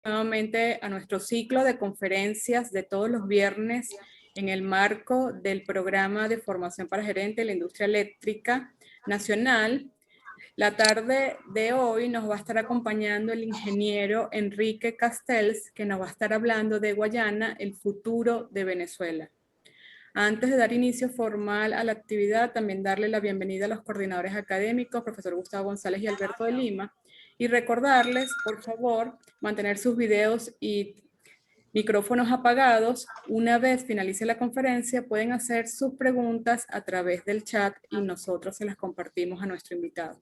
nuevamente a nuestro ciclo de conferencias de todos los viernes en el marco del programa de formación para gerente de la industria eléctrica nacional. La tarde de hoy nos va a estar acompañando el ingeniero Enrique Castells, que nos va a estar hablando de Guayana, el futuro de Venezuela. Antes de dar inicio formal a la actividad, también darle la bienvenida a los coordinadores académicos, profesor Gustavo González y Alberto de Lima, y recordarles, por favor, mantener sus videos y micrófonos apagados. Una vez finalice la conferencia, pueden hacer sus preguntas a través del chat y nosotros se las compartimos a nuestro invitado.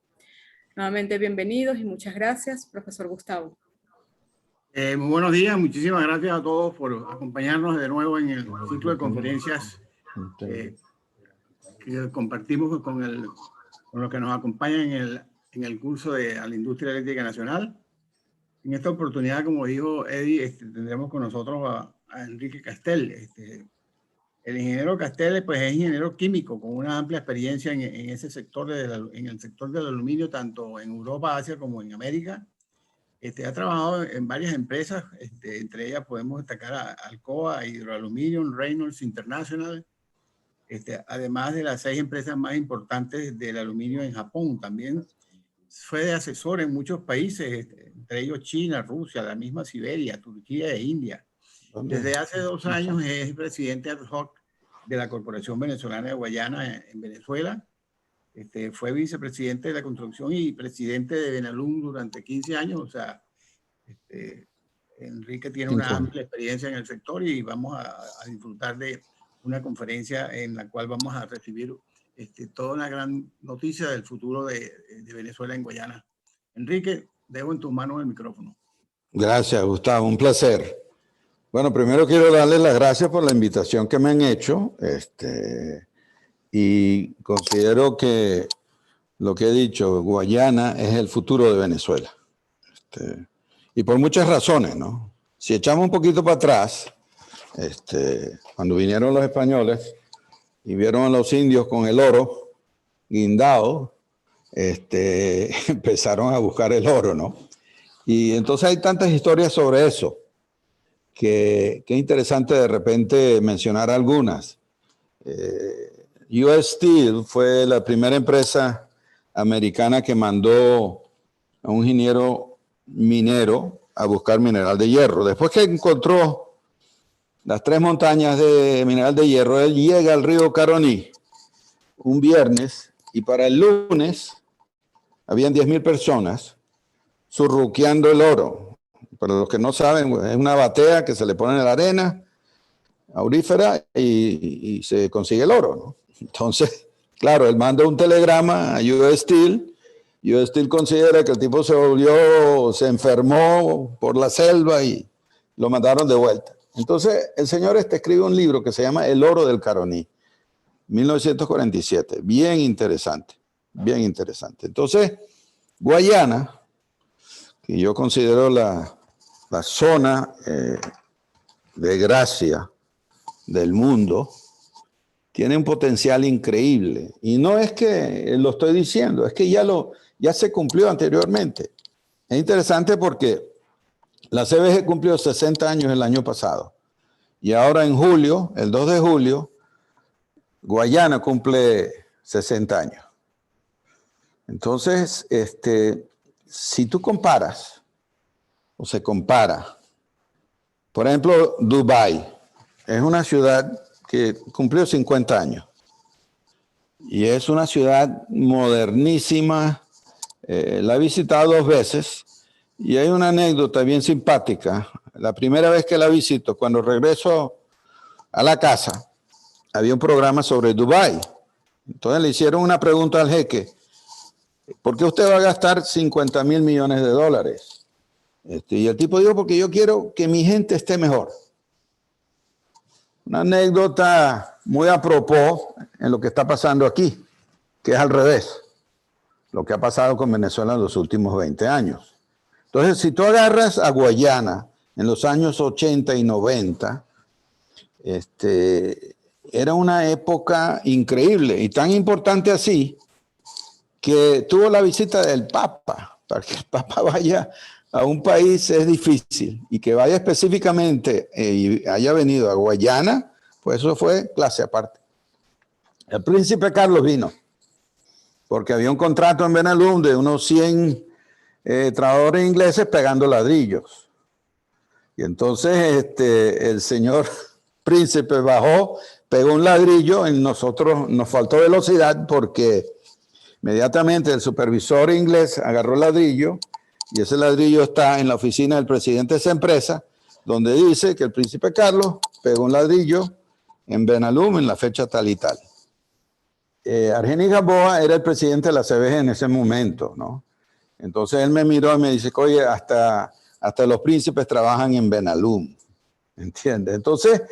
Nuevamente, bienvenidos y muchas gracias, profesor Gustavo. Muy buenos días, muchísimas gracias a todos por acompañarnos de nuevo en el ciclo de conferencias que compartimos con los que nos acompañan en el curso de la industria eléctrica nacional. En esta oportunidad, como dijo Eddie, tendremos con nosotros a Enrique Castells. El ingeniero Castells pues, es ingeniero químico con una amplia experiencia en ese sector, en el sector del aluminio, tanto en Europa, Asia como en América. Ha trabajado en varias empresas, entre ellas podemos destacar a Alcoa, Hydroaluminium, Reynolds International, además de las 6 empresas más importantes del aluminio en Japón. También fue de asesor en muchos países, entre ellos China, Rusia, la misma Siberia, Turquía e India. Desde hace 2 años es presidente ad hoc de la Corporación Venezolana de Guayana en Venezuela. Fue vicepresidente de la construcción y presidente de Benalum durante 15 años. O sea, Enrique tiene una amplia experiencia en el sector y vamos a disfrutar de una conferencia en la cual vamos a recibir toda una gran noticia del futuro de Venezuela en Guayana. Enrique, dejo en tus manos el micrófono. Gracias, Gustavo. Un placer. Bueno, primero quiero darles las gracias por la invitación que me han hecho. Y considero que lo que he dicho, Guayana es el futuro de Venezuela. Y por muchas razones, ¿no? Si echamos un poquito para atrás, cuando vinieron los españoles y vieron a los indios con el oro guindado, empezaron a buscar el oro, ¿no? Y entonces hay tantas historias sobre eso que es interesante de repente mencionar algunas. US Steel fue la primera empresa americana que mandó a un ingeniero minero a buscar mineral de hierro. Después que encontró las 3 montañas de mineral de hierro, él llega al río Caroní un viernes y para el lunes habían 10,000 personas surruqueando el oro. Para los que no saben, es una batea que se le pone en la arena aurífera y se consigue el oro, ¿no? Entonces, claro, él manda un telegrama a US Steel. US Steel considera que el tipo se enfermó por la selva y lo mandaron de vuelta. Entonces, el señor escribe un libro que se llama El oro del Caroní, 1947. Bien interesante, bien interesante. Entonces, Guayana, que yo considero la zona de gracia del mundo, tiene un potencial increíble. Y no es que lo estoy diciendo, es que ya se cumplió anteriormente. Es interesante porque la CBG cumplió 60 años el año pasado. Y ahora en julio, el 2 de julio, Guayana cumple 60 años. Entonces, si tú comparas, o se compara, por ejemplo, Dubái es una ciudad que cumplió 50 años y es una ciudad modernísima. La he visitado 2 veces y hay una anécdota bien simpática. La primera vez que la visito, cuando regreso a la casa, había un programa sobre Dubái. Entonces le hicieron una pregunta al jeque: ¿por qué usted va a gastar 50,000 millones de dólares? Y el tipo dijo: porque yo quiero que mi gente esté mejor. Una anécdota muy a propós en lo que está pasando aquí, que es al revés, lo que ha pasado con Venezuela en los últimos 20 años. Entonces, si tú agarras a Guayana en los años 80 y 90, era una época increíble y tan importante así que tuvo la visita del Papa, para que el Papa vaya a un país es difícil, y que vaya específicamente y haya venido a Guayana, pues eso fue clase aparte. El príncipe Carlos vino, porque había un contrato en Benalum de unos 100 trabajadores ingleses pegando ladrillos. Y entonces el señor príncipe bajó, pegó un ladrillo, y nosotros nos faltó velocidad porque inmediatamente el supervisor inglés agarró el ladrillo, y ese ladrillo está en la oficina del presidente de esa empresa, donde dice que el príncipe Carlos pegó un ladrillo en Benalum en la fecha tal y tal. Argenis Gamboa era el presidente de la CBG en ese momento, ¿no? Entonces él me miró y me dice, oye, hasta los príncipes trabajan en Benalum, ¿entiendes? Entonces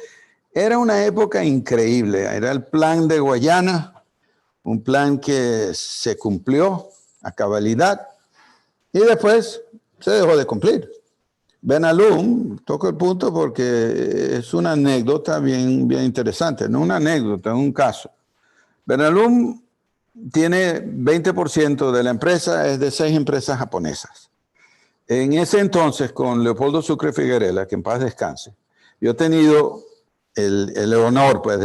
era una época increíble, era el plan de Guayana, un plan que se cumplió a cabalidad, y después se dejó de cumplir. Benalum, toco el punto porque es una anécdota bien interesante, no una anécdota, es un caso. Benalum tiene 20% de la empresa, es de 6 empresas japonesas. En ese entonces, con Leopoldo Sucre Figuerella, que en paz descanse, yo he tenido el honor pues,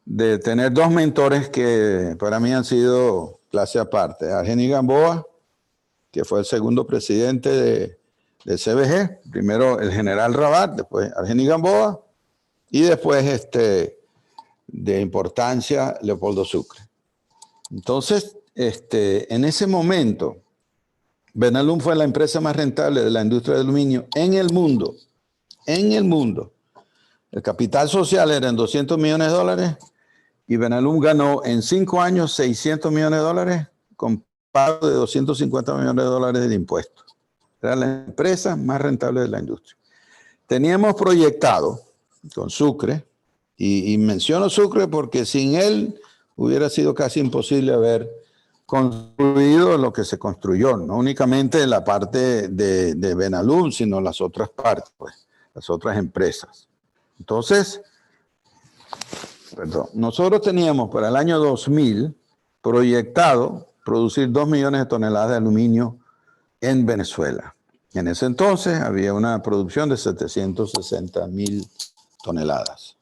de tener 2 mentores que para mí han sido clase aparte. Argenis Gamboa, que fue el segundo presidente de CBG, primero el general Rabat, después Argenis Gamboa, y después de importancia Leopoldo Sucre. Entonces, en ese momento, Benalum fue la empresa más rentable de la industria del aluminio en el mundo. En el mundo. El capital social era en $200 millones y Benalum ganó en 5 años $600 millones con pago de $250 millones de impuestos. Era la empresa más rentable de la industria. Teníamos proyectado con Sucre, y menciono Sucre porque sin él hubiera sido casi imposible haber construido lo que se construyó, no únicamente la parte de Benalum, sino las otras partes, pues, las otras empresas. Entonces, nosotros teníamos para el año 2000 proyectado producir 2 millones de toneladas de aluminio en Venezuela. En ese entonces había una producción de 760,000 toneladas.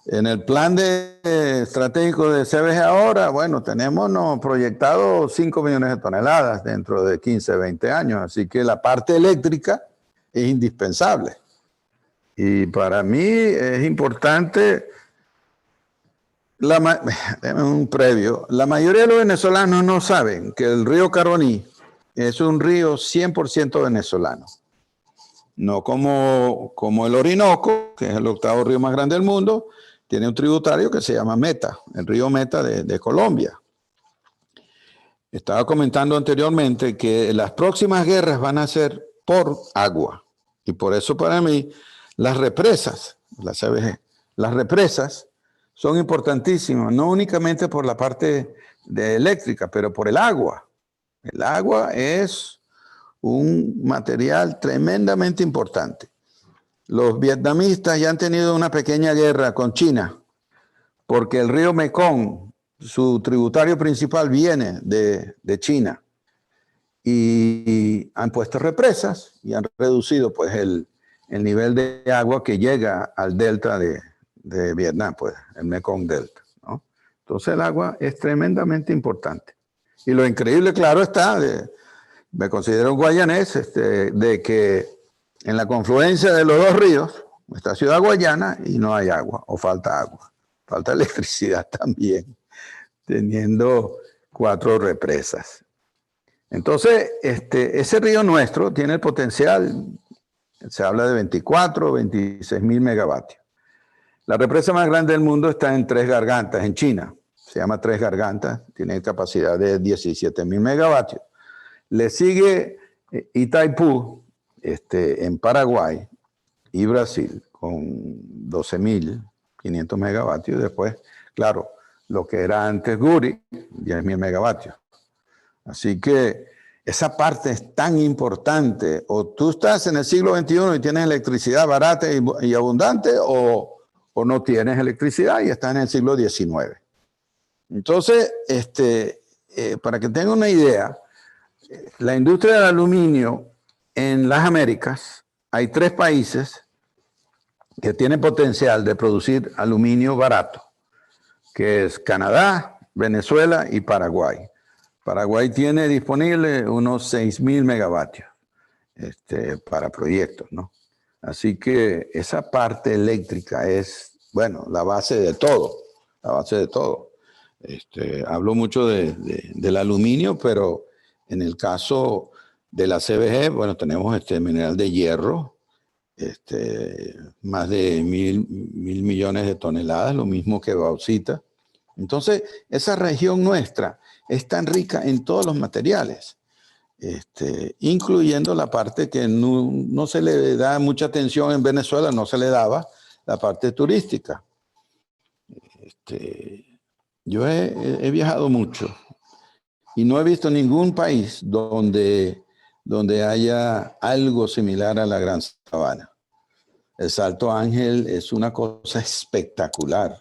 En el plan estratégico de CBG ahora, bueno, tenemos proyectado 5 millones de toneladas dentro de 15, 20 años, así que la parte eléctrica es indispensable. Y para mí es importante, un previo, la mayoría de los venezolanos no saben que el río Caroní es un río 100% venezolano. No como el Orinoco, que es el 8º río más grande del mundo, tiene un tributario que se llama Meta, el río Meta de Colombia. Estaba comentando anteriormente que las próximas guerras van a ser por agua. Y por eso para mí las represas, la CBG, las represas son importantísimas, no únicamente por la parte eléctrica, pero por el agua. El agua es un material tremendamente importante. Los vietnamitas ya han tenido una pequeña guerra con China porque el río Mekong, su tributario principal, viene de China, y han puesto represas y han reducido pues, el nivel de agua que llega al delta de Vietnam, pues, el Mekong Delta, ¿no? Entonces el agua es tremendamente importante. Y lo increíble, claro está, me considero un guayanés, de que en la confluencia de los 2 ríos está Ciudad Guayana y no hay agua, o falta agua. Falta electricidad también, teniendo 4 represas. Entonces, ese río nuestro tiene el potencial, se habla de 24 o 26 mil megavatios. La represa más grande del mundo está en Tres Gargantas, en China. Se llama Tres Gargantas, tiene capacidad de 17 mil megavatios. Le sigue Itaipú, en Paraguay y Brasil, con 12.500 megavatios. Después, claro, lo que era antes Guri, 10.000 megavatios. Así que esa parte es tan importante. O tú estás en el siglo XXI y tienes electricidad barata y abundante, o no tienes electricidad y estás en el siglo XIX. Entonces, para que tengan una idea, la industria del aluminio en las Américas hay 3 países que tienen potencial de producir aluminio barato, que es Canadá, Venezuela y Paraguay. Paraguay tiene disponible unos 6,000 megavatios para proyectos, ¿no? Así que esa parte eléctrica es, bueno, la base de todo, la base de todo. Hablo mucho del aluminio, pero en el caso de la CBG, bueno, tenemos mineral de hierro, más de mil millones de toneladas, lo mismo que bauxita. Entonces, esa región nuestra es tan rica en todos los materiales, incluyendo la parte que no se le da mucha atención en Venezuela, no se le daba, la parte turística. Yo he viajado mucho y no he visto ningún país donde haya algo similar a la Gran Sabana. El Salto Ángel es una cosa espectacular.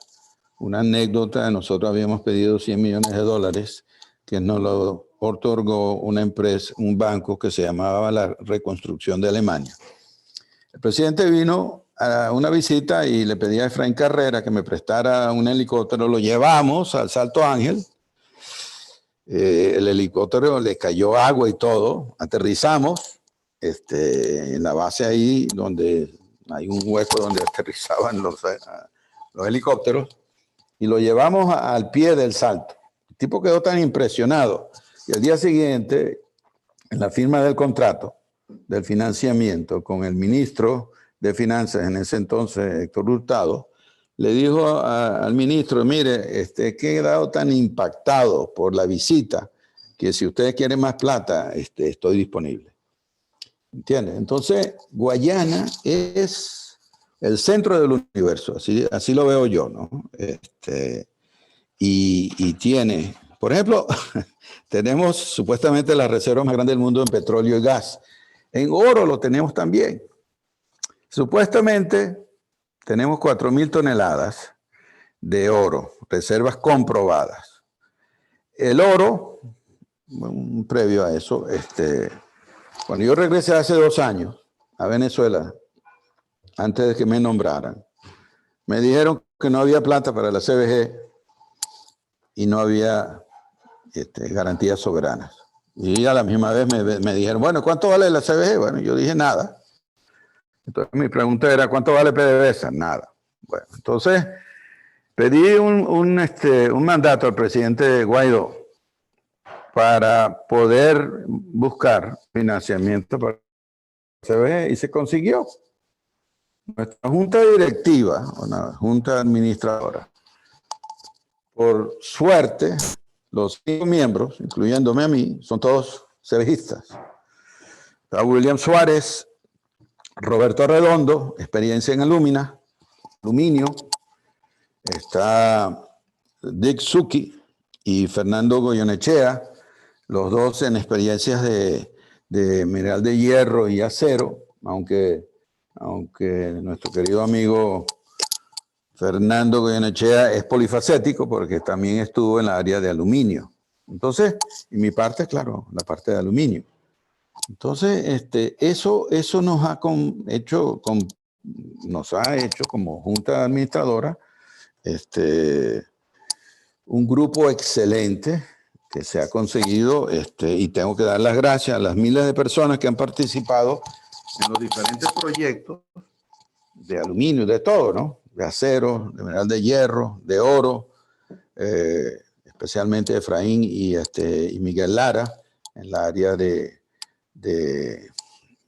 Una anécdota, nosotros habíamos pedido $100 millones que nos lo otorgó una empresa, un banco que se llamaba la Reconstrucción de Alemania. El presidente vino a una visita y le pedí a Efraín Carrera que me prestara un helicóptero. Lo llevamos al Salto Ángel. El helicóptero le cayó agua y todo. Aterrizamos en la base ahí donde hay un hueco donde aterrizaban los helicópteros y lo llevamos al pie del salto. El tipo quedó tan impresionado y al día siguiente, en la firma del contrato del financiamiento con el ministro de Finanzas en ese entonces, Héctor Hurtado, le dijo al ministro, mire, he quedado tan impactado por la visita que si ustedes quieren más plata, estoy disponible. ¿Entiendes? Entonces, Guayana es el centro del universo, así lo veo yo, ¿no? Y tiene, por ejemplo, tenemos supuestamente la reserva más grande del mundo en petróleo y gas. En oro lo tenemos también. Supuestamente tenemos 4,000 toneladas de oro, reservas comprobadas. El oro, previo a eso, cuando yo regresé hace 2 años a Venezuela, antes de que me nombraran, me dijeron que no había plata para la CBG y no había garantías soberanas. Y a la misma vez me dijeron, bueno, ¿cuánto vale la CBG? Bueno, yo dije nada. Entonces mi pregunta era, ¿cuánto vale PDVSA? Nada. Bueno, entonces pedí un mandato al presidente Guaidó para poder buscar financiamiento para la CBG y se consiguió. Nuestra junta directiva, una junta administradora, por suerte, los 5 miembros, incluyéndome a mí, son todos CBGistas. Está William Suárez, Roberto Redondo, experiencia en aluminio. Está Dick Zucchi y Fernando Goyenechea, los dos en experiencias de mineral de hierro y acero, aunque nuestro querido amigo Fernando Goyenechea es polifacético porque también estuvo en la área de aluminio. Entonces, y mi parte, claro, la parte de aluminio. Entonces, eso nos ha hecho como junta administradora un grupo excelente que se ha conseguido y tengo que dar las gracias a las miles de personas que han participado en los diferentes proyectos de aluminio, de todo, ¿no? De acero, de mineral de hierro, de oro, especialmente Efraín y Miguel Lara en la área de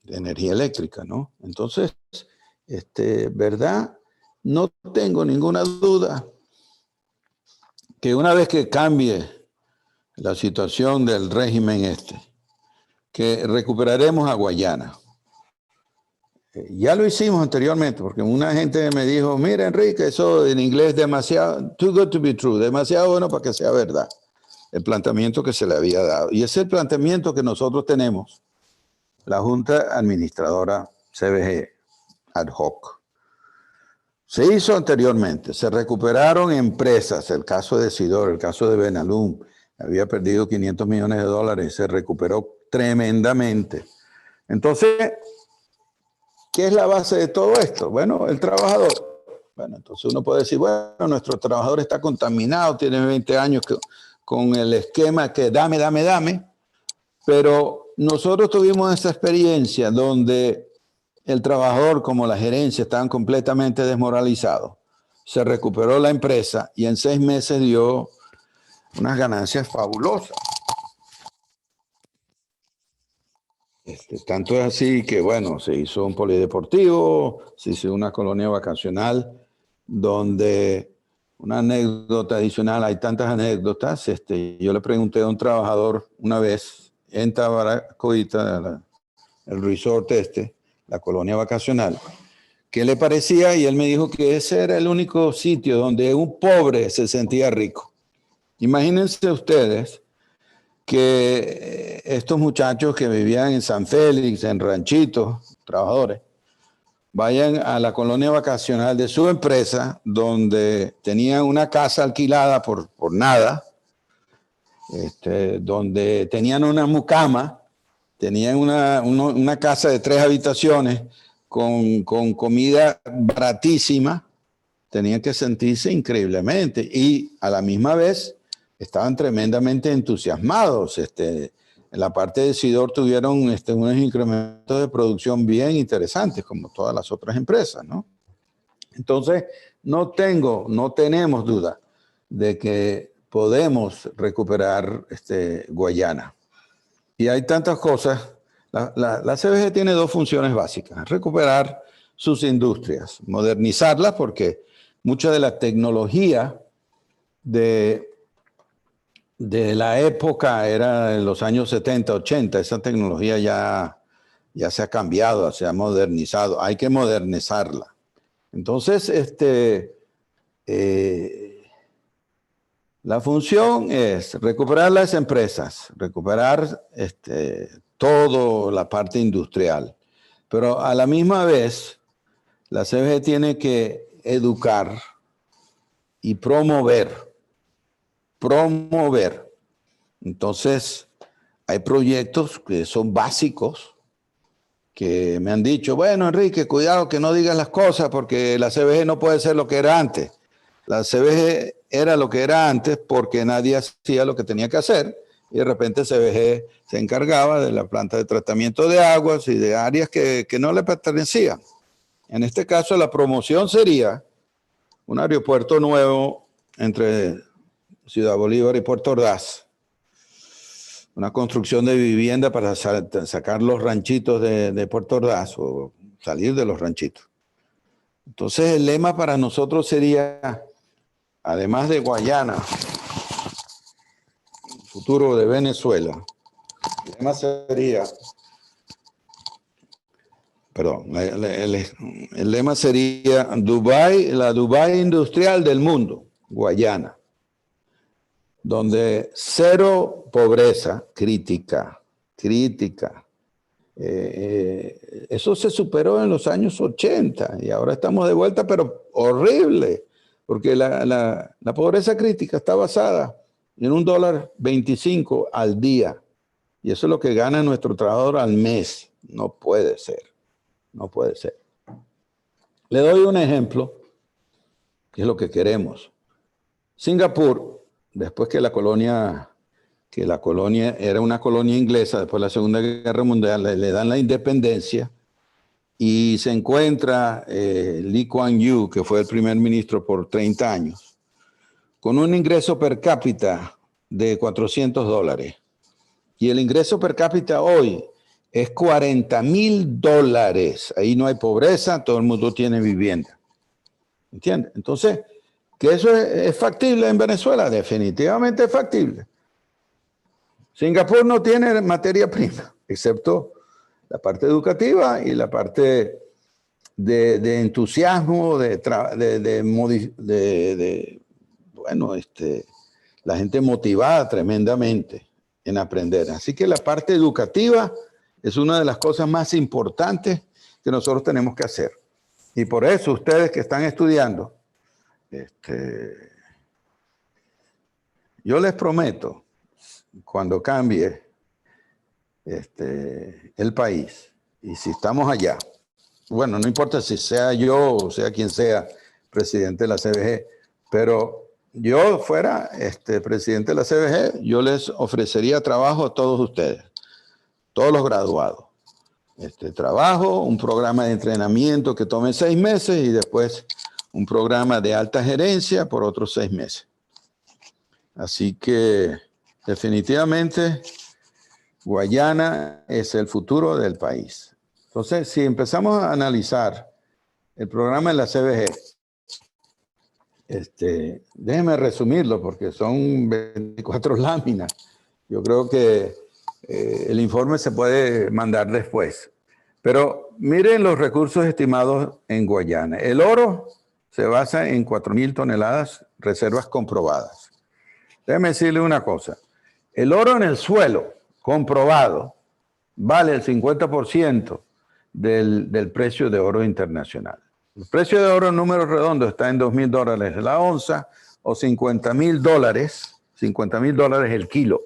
energía eléctrica, ¿no? Entonces, ¿verdad? No tengo ninguna duda que una vez que cambie la situación del régimen que recuperaremos a Guayana. Ya lo hicimos anteriormente, porque una gente me dijo, mira Enrique, eso en inglés es demasiado, too good to be true, demasiado bueno para que sea verdad, el planteamiento que se le había dado. Y ese es el planteamiento que nosotros tenemos, la Junta Administradora CBG ad hoc. Se hizo anteriormente, se recuperaron empresas, el caso de Sidor, el caso de Benalum, había perdido $500 millones, se recuperó tremendamente. Entonces, ¿qué es la base de todo esto? Bueno, el trabajador. Bueno, entonces uno puede decir, bueno, nuestro trabajador está contaminado, tiene 20 años con el esquema que dame, pero nosotros tuvimos esa experiencia donde el trabajador como la gerencia estaban completamente desmoralizados. Se recuperó la empresa y en 6 meses dio unas ganancias fabulosas. Tanto es así que, bueno, se hizo un polideportivo, se hizo una colonia vacacional donde una anécdota adicional, hay tantas anécdotas. Yo le pregunté a un trabajador una vez en Tabaracoita, el resort la colonia vacacional, qué le parecía, y él me dijo que ese era el único sitio donde un pobre se sentía rico. Imagínense ustedes que estos muchachos que vivían en San Félix, en ranchitos, trabajadores, vayan a la colonia vacacional de su empresa, donde tenían una casa alquilada por nada, donde tenían una mucama, tenían una casa de 3 habitaciones con comida baratísima, tenían que sentirse increíblemente y a la misma vez estaban tremendamente entusiasmados. En la parte de Sidor tuvieron unos incrementos de producción bien interesantes, como todas las otras empresas, ¿no? Entonces, no tenemos duda de que podemos recuperar Guayana. Y hay tantas cosas. La CBG tiene 2 funciones básicas: recuperar sus industrias, modernizarlas, porque mucha de la tecnología de la época era en los años 70, 80, esa tecnología ya se ha cambiado, se ha modernizado, hay que modernizarla. Entonces, la función es recuperar las empresas, recuperar toda la parte industrial, pero a la misma vez la CBG tiene que educar y promover. Entonces, hay proyectos que son básicos que me han dicho, bueno, Enrique, cuidado que no digas las cosas porque la CBG no puede ser lo que era antes. La CBG era lo que era antes porque nadie hacía lo que tenía que hacer y de repente CBG se encargaba de la planta de tratamiento de aguas y de áreas que no le pertenecían. En este caso, la promoción sería un aeropuerto nuevo entre Ciudad Bolívar y Puerto Ordaz, una construcción de vivienda para sacar los ranchitos de Puerto Ordaz o salir de los ranchitos. Entonces el lema para nosotros sería, además de Guayana, el futuro de Venezuela, el lema sería, el lema sería Dubái, la Dubái industrial del mundo, Guayana, donde 0 pobreza crítica. Eso se superó en los años 80 y ahora estamos de vuelta, pero horrible, porque la pobreza crítica está basada en $1.25 al día y eso es lo que gana nuestro trabajador al mes. No puede ser. Le doy un ejemplo, que es lo que queremos. Singapur, después que la colonia era una colonia inglesa, después de la Segunda Guerra Mundial, le dan la independencia y se encuentra Lee Kuan Yew, que fue el primer ministro por 30 años, con un ingreso per cápita de $400. Y el ingreso per cápita hoy es $40,000. Ahí no hay pobreza, todo el mundo tiene vivienda. ¿Entiendes? Entonces, ¿que eso es factible en Venezuela? Definitivamente es factible. Singapur no tiene materia prima, excepto la parte educativa y la parte de entusiasmo, la gente motivada tremendamente en aprender. Así que la parte educativa es una de las cosas más importantes que nosotros tenemos que hacer. Y por eso ustedes que están estudiando, yo les prometo, cuando cambie el país, y si estamos allá, bueno, no importa si sea yo o sea quien sea presidente de la CBG, pero yo fuera presidente de la CBG, yo les ofrecería trabajo a todos ustedes, todos los graduados. Trabajo, un programa de entrenamiento que tome 6 meses y después un programa de alta gerencia por otros 6 meses. Así que definitivamente Guayana es el futuro del país. Entonces, si empezamos a analizar el programa de la CBG, déjenme resumirlo porque son 24 láminas. Yo creo que el informe se puede mandar después. Pero miren los recursos estimados en Guayana. El oro se basa en 4.000 toneladas, reservas comprobadas. Déjeme decirle una cosa. El oro en el suelo, comprobado, vale el 50% del precio de oro internacional. El precio de oro en números redondos está en $2.000 la onza o $50.000, $50.000 el kilo.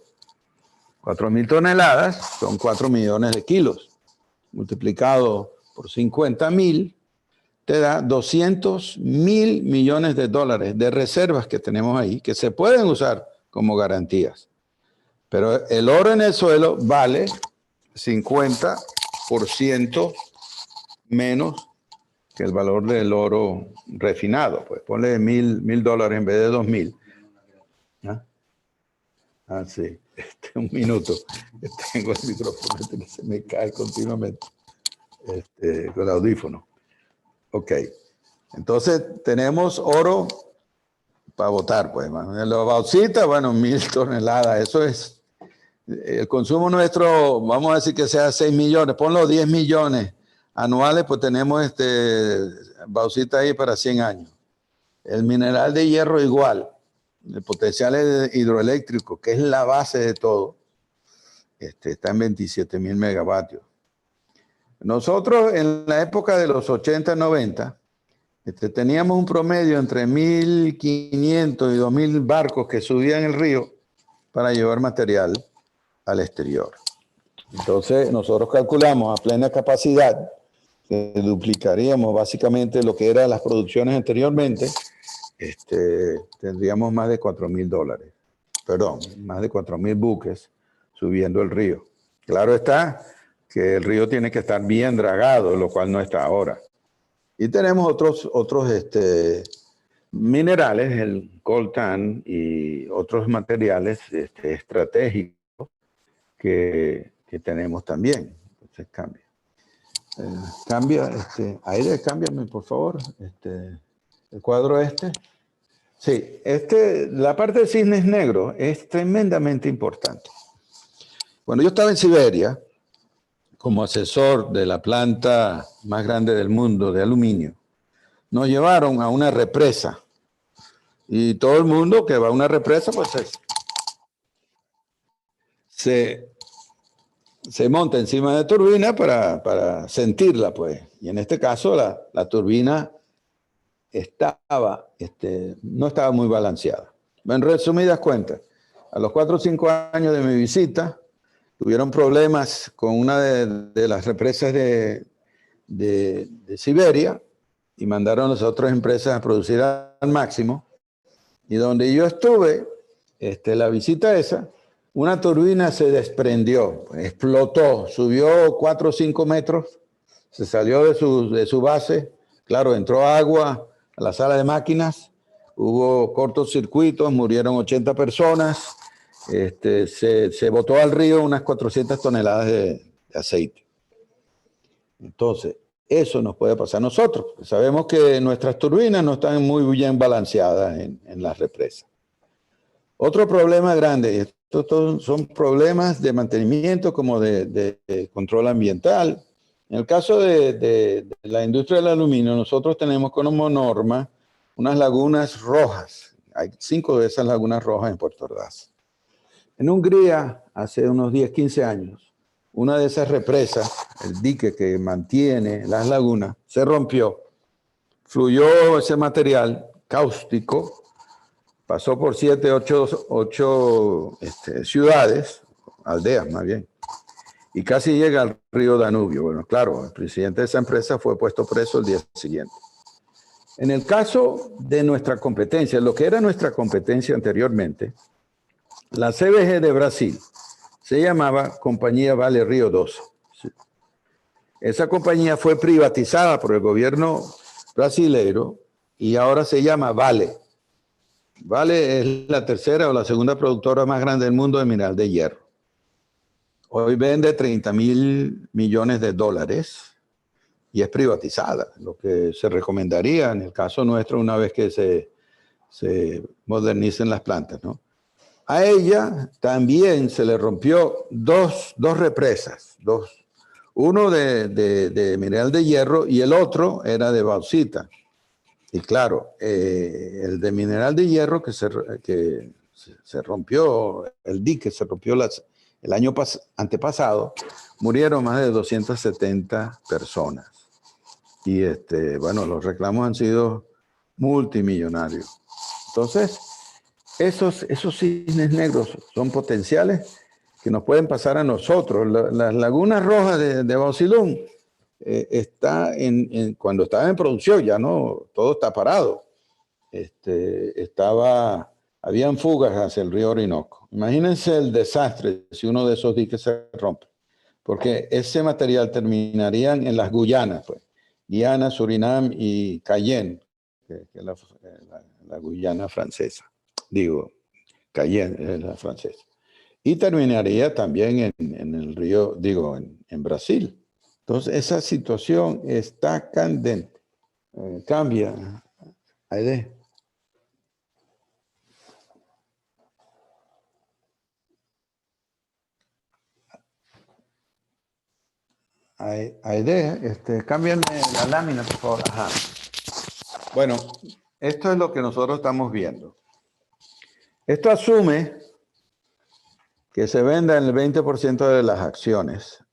4.000 toneladas son 4 millones de kilos. Multiplicado por 50.000, te da 200.000 millones de dólares de reservas que tenemos ahí, que se pueden usar como garantías. Pero el oro en el suelo vale 50% menos que el valor del oro refinado. Pues ponle $1.000 en vez de 2.000. ¿Ah? Sí. Un minuto. Tengo el micrófono que se me cae continuamente. Con el audífono. Ok. Entonces tenemos oro para votar, pues. La bauxita, bueno, 1.000 toneladas. Eso es. El consumo nuestro, vamos a decir que sea 6 millones. Ponlo 10 millones anuales, pues tenemos bauxita ahí para 100 años. El mineral de hierro igual. El potencial hidroeléctrico, que es la base de todo, está en 27.000 megavatios. Nosotros en la época de los 80, 90, teníamos un promedio entre 1.500 y 2.000 barcos que subían el río para llevar material al exterior. Entonces nosotros calculamos a plena capacidad que duplicaríamos básicamente lo que eran las producciones anteriormente. Tendríamos más de $4.000. Perdón, más de 4.000 buques subiendo el río. Claro está que el río tiene que estar bien dragado, lo cual no está ahora. Y tenemos otros minerales, el coltán y otros materiales estratégicos que tenemos también. Entonces cambia. Aire, cámbiame, por favor. El cuadro Sí, la parte de cisnes negros es tremendamente importante. Cuando yo estaba en Siberia, como asesor de la planta más grande del mundo de aluminio, nos llevaron a una represa. Y todo el mundo que va a una represa, pues se monta encima de la turbina para sentirla, pues. Y en este caso, la turbina no estaba muy balanceada. En resumidas cuentas, a los 4 o 5 años de mi visita, tuvieron problemas con una de las represas de Siberia y mandaron a las otras empresas a producir al máximo. Y donde yo estuve, la visita esa, una turbina se desprendió, explotó, subió 4 o 5 metros, se salió de su base, claro, entró agua a la sala de máquinas, hubo cortocircuitos, murieron 80 personas, se botó al río unas 400 toneladas de aceite. Entonces, eso nos puede pasar a nosotros. Sabemos que nuestras turbinas no están muy bien balanceadas en las represas. Otro problema grande, estos son problemas de mantenimiento como de control ambiental. En el caso de la industria del aluminio, nosotros tenemos como norma unas lagunas rojas. Hay 5 de esas lagunas rojas en Puerto Ordaz. En Hungría, hace unos 10, 15 años, una de esas represas, el dique que mantiene las lagunas, se rompió. Fluyó ese material cáustico, pasó por 7, 8 ciudades, aldeas más bien, y casi llega al río Danubio. Bueno, claro, el presidente de esa empresa fue puesto preso el día siguiente. En el caso de nuestra competencia, lo que era nuestra competencia anteriormente, la CBG de Brasil se llamaba Compañía Vale Río Doce. Esa compañía fue privatizada por el gobierno brasileiro y ahora se llama Vale. Vale es la tercera o la segunda productora más grande del mundo de mineral de hierro. Hoy vende 30.000 millones de dólares y es privatizada, lo que se recomendaría en el caso nuestro una vez que se modernicen las plantas, ¿no? A ella también se le rompió dos represas, uno de mineral de hierro y el otro era de bauxita. Y claro, el de mineral de hierro que se rompió, el dique se rompió el año antepasado, murieron más de 270 personas. Y bueno, los reclamos han sido multimillonarios. Entonces, esos cisnes negros son potenciales que nos pueden pasar a nosotros. Las lagunas rojas de Bauxilón está cuando estaba en producción, ya no, todo está parado. Habían fugas hacia el río Orinoco. Imagínense el desastre si uno de esos diques se rompe, porque ese material terminaría en las Guyanas, pues. Guyana, Surinam y Cayenne, que es la Guyana francesa. Digo, Cayenne es la francesa. Y terminaría también en el río, digo, en Brasil. Entonces, esa situación está candente. Cambia, Aide. Aide, cámbiame la lámina, por favor. Ajá. Bueno, esto es lo que nosotros estamos viendo. Esto asume que se vendan el 20% de las acciones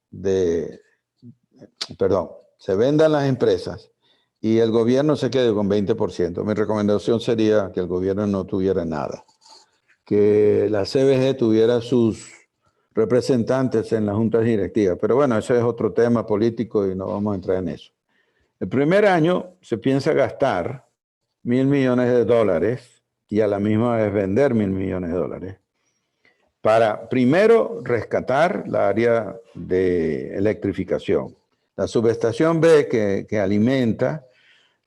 se vendan las empresas y el gobierno se quede con 20%. Mi recomendación sería que el gobierno no tuviera nada, que la CBG tuviera sus representantes en las juntas directivas. Pero bueno, ese es otro tema político y no vamos a entrar en eso. El primer año se piensa gastar 1.000 millones de dólares y a la misma vez vender 1.000 millones de dólares para primero rescatar la área de electrificación. La subestación B que alimenta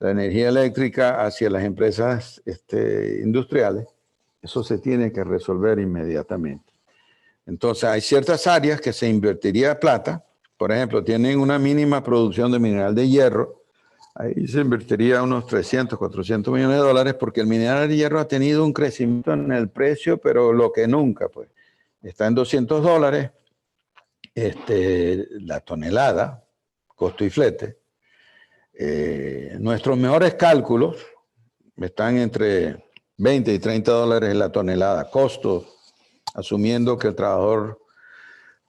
la energía eléctrica hacia las empresas industriales, eso se tiene que resolver inmediatamente. Entonces hay ciertas áreas que se invertiría plata, por ejemplo, tienen una mínima producción de mineral de hierro, ahí se invertiría unos 300, 400 millones de dólares porque el mineral de hierro ha tenido un crecimiento en el precio, pero lo que nunca, pues. Está en $200 la tonelada, costo y flete. Nuestros mejores cálculos están entre 20 y 30 dólares la tonelada, costo, asumiendo que el trabajador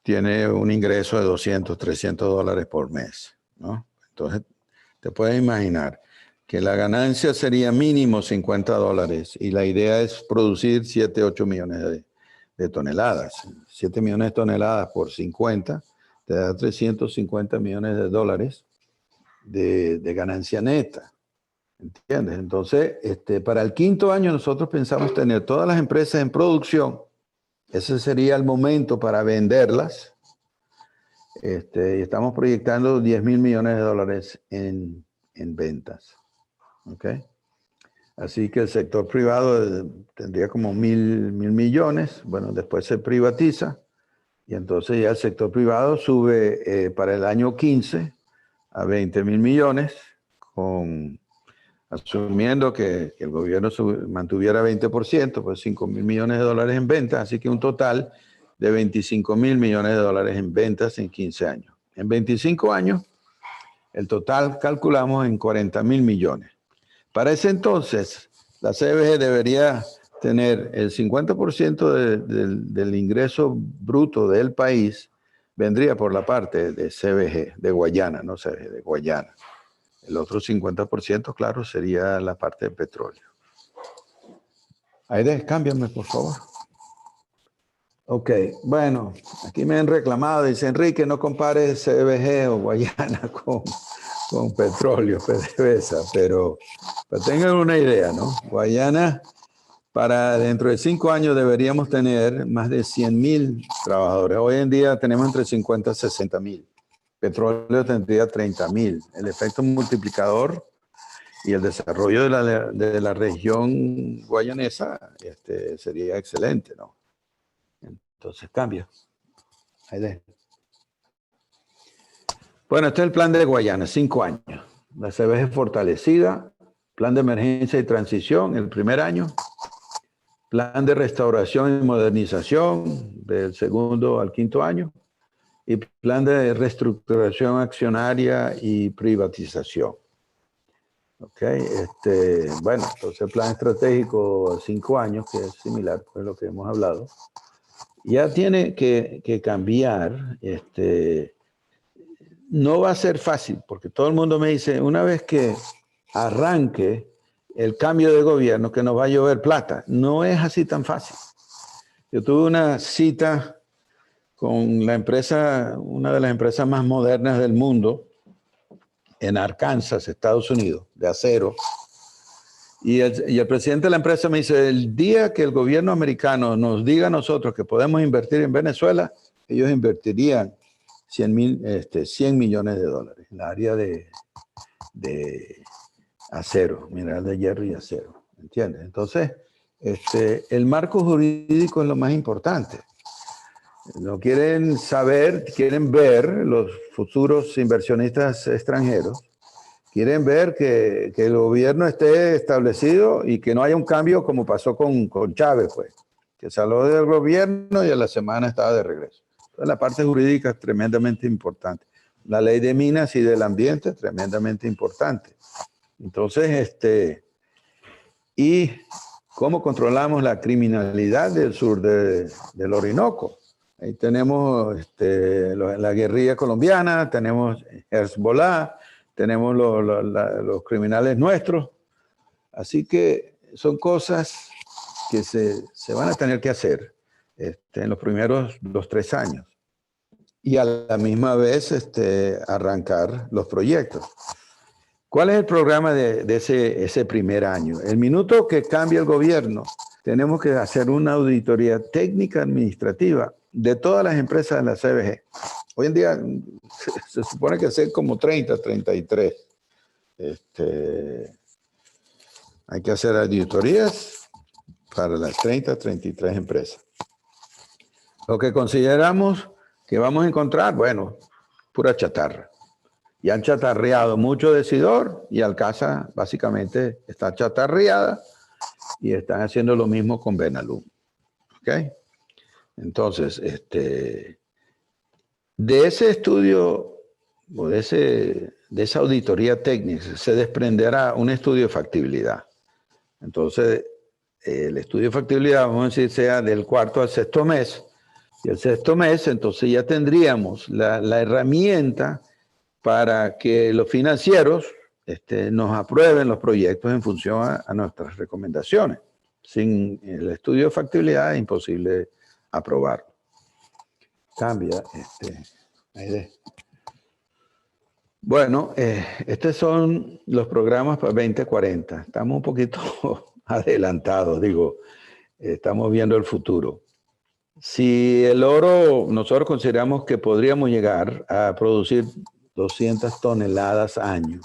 tiene un ingreso de 200, 300 dólares por mes, ¿no? Entonces, te puedes imaginar que la ganancia sería mínimo 50 dólares y la idea es producir 7, 8 millones de toneladas. 7 millones de toneladas por 50 te da 350 millones de dólares de ganancia neta. ¿Entiendes? Entonces, para el quinto año nosotros pensamos tener todas las empresas en producción. Ese sería el momento para venderlas. Y estamos proyectando 10.000 millones de dólares en ventas. ¿Ok? Así que el sector privado tendría como 1.000 millones. Bueno, después se privatiza y entonces ya el sector privado sube para el año 15 a 20.000 millones, asumiendo que el gobierno mantuviera 20%, pues 5.000 millones de dólares en ventas, así que un total de 25.000 millones de dólares en ventas en 15 años. En 25 años, el total calculamos en 40.000 millones. Para ese entonces, la CBG debería tener el 50% del ingreso bruto del país, vendría por la parte de CBG, de Guayana, no CBG, de Guayana. El otro 50%, claro, sería la parte de petróleo. Aide, cámbiame, por favor. Ok, bueno, aquí me han reclamado, dice Enrique, no compares CBG o Guayana con petróleo, PDVSA, pero tengan una idea, ¿no? Guayana, para dentro de 5 años deberíamos tener más de 100,000 trabajadores. Hoy en día tenemos entre 50 y 60,000. Petróleo tendría 30,000. El efecto multiplicador y el desarrollo de la región guayanesa sería excelente, ¿no? Entonces cambia. Ahí de. Bueno, este es el plan de Guayana, 5 años. La CBG fortalecida, plan de emergencia y transición el primer año, plan de restauración y modernización del segundo al quinto año y plan de reestructuración accionaria y privatización. Ok, bueno, entonces el plan estratégico a 5 años, que es similar a lo que hemos hablado, ya tiene que cambiar. No va a ser fácil, porque todo el mundo me dice, una vez que arranque el cambio de gobierno, que nos va a llover plata. No es así tan fácil. Yo tuve una cita con la empresa, una de las empresas más modernas del mundo, en Arkansas, Estados Unidos, de acero. Y el presidente de la empresa me dice, el día que el gobierno americano nos diga a nosotros que podemos invertir en Venezuela, ellos invertirían 100 millones de dólares en la área de acero, mineral de hierro y acero. ¿Entiendes? Entonces, el marco jurídico es lo más importante. No quieren saber, quieren ver los futuros inversionistas extranjeros, quieren ver que el gobierno esté establecido y que no haya un cambio como pasó con Chávez, pues, que salió del gobierno y a la semana estaba de regreso. Entonces, la parte jurídica es tremendamente importante. La ley de minas y del ambiente es tremendamente importante. Entonces, ¿y cómo controlamos la criminalidad del sur del Orinoco? Ahí tenemos la guerrilla colombiana, tenemos Hezbollah, tenemos los criminales nuestros. Así que son cosas que se van a tener que hacer en los primeros 2-3 años. Y a la misma vez arrancar los proyectos. ¿Cuál es el programa de ese primer año? El minuto que cambia el gobierno, tenemos que hacer una auditoría técnica administrativa de todas las empresas de la CBG. Hoy en día se supone que son como 30, 33. Hay que hacer auditorías para las 30, 33 empresas. Lo que consideramos que vamos a encontrar, bueno, pura chatarra. Y han chatarreado mucho de Sidor y Alcasa básicamente está chatarreada y están haciendo lo mismo con Benalú. ¿Ok? Entonces, de ese estudio o de esa auditoría técnica se desprenderá un estudio de factibilidad. Entonces, el estudio de factibilidad, vamos a decir, sea del 4º al 6º mes. Y el 6º mes, entonces ya tendríamos la herramienta para que los financieros nos aprueben los proyectos en función a nuestras recomendaciones. Sin el estudio de factibilidad es imposible aprobarlo. Cambia. Bueno, estos son los programas para 2040. Estamos un poquito adelantados, digo, estamos viendo el futuro. Si el oro, nosotros consideramos que podríamos llegar a producir 200 toneladas año.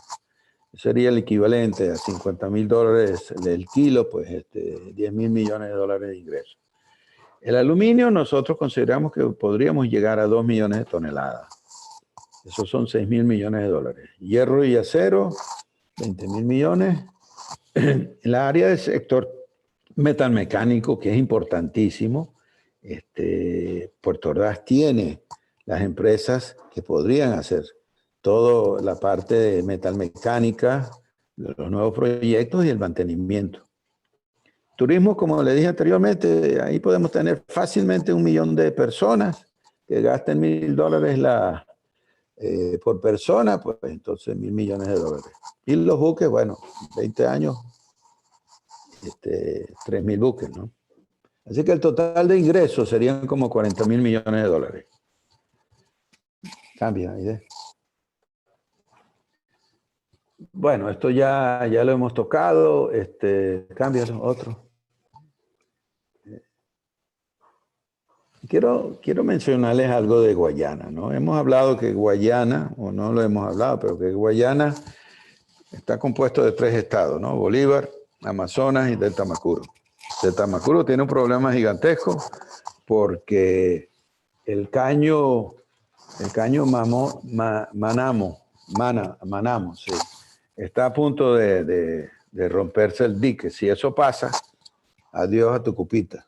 Sería el equivalente a $50,000 del kilo, pues 10,000 millones de dólares de ingresos. El aluminio nosotros consideramos que podríamos llegar a 2 millones de toneladas. Esos son 6,000 millones de dólares. Hierro y acero, 20,000 millones. En la área del sector metalmecánico, que es importantísimo, Puerto Ordaz tiene las empresas que podrían hacer toda la parte de metalmecánica, de los nuevos proyectos y el mantenimiento. Turismo, como le dije anteriormente, ahí podemos tener fácilmente 1 millón de personas que gasten $1,000 por persona, pues entonces 1,000 millones de dólares. Y los buques, bueno, 20 años, 3,000 buques, ¿no? Así que el total de ingresos serían como 40.000 millones de dólares. Cambia, idea. Bueno, esto ya lo hemos tocado. Cámbialo, otro. Quiero mencionarles algo de Guayana, ¿no? Hemos hablado que Guayana, o no lo hemos hablado, pero que Guayana está compuesto de 3 estados, ¿no? Bolívar, Amazonas y Delta Macuro. Delta Macuro tiene un problema gigantesco porque el caño Manamo, sí, está a punto de romperse el dique. Si eso pasa, adiós a Tucupita.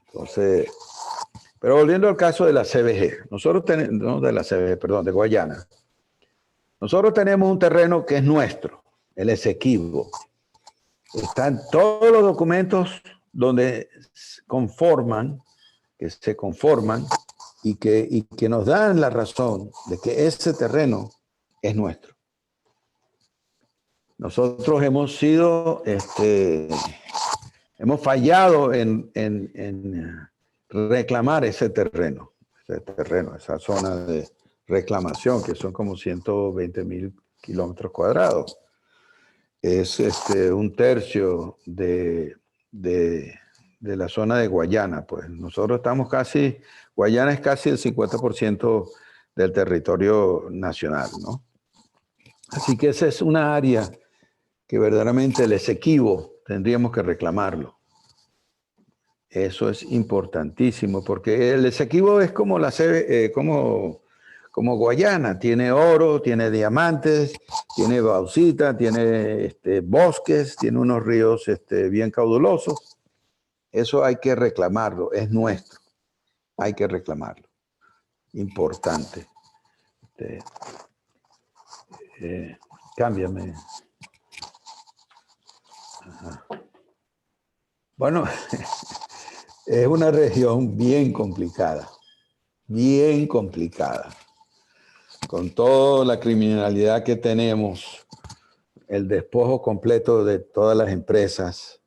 Entonces, pero volviendo al caso de la CBG, nosotros tenemos, no de la CBG, perdón, de Guayana. Nosotros tenemos un terreno que es nuestro, el Esequibo. Están todos los documentos donde se conforman y que nos dan la razón de que ese terreno es nuestro. Nosotros hemos fallado en reclamar ese terreno, esa zona de reclamación, que son como 120.000 kilómetros cuadrados. Es 1/3 de la zona de Guayana. Pues nosotros estamos Guayana es casi el 50% del territorio nacional, ¿no? Así que esa es una área que verdaderamente el Esequibo tendríamos que reclamarlo. Eso es importantísimo, porque el Esequibo es como como Guayana, tiene oro, tiene diamantes, tiene bauxita, tiene bosques, tiene unos ríos bien caudalosos. Eso hay que reclamarlo, es nuestro, hay que reclamarlo. Importante. Cámbiame. Ajá. Bueno, es una región bien complicada, con toda la criminalidad que tenemos, el despojo completo de todas las empresas.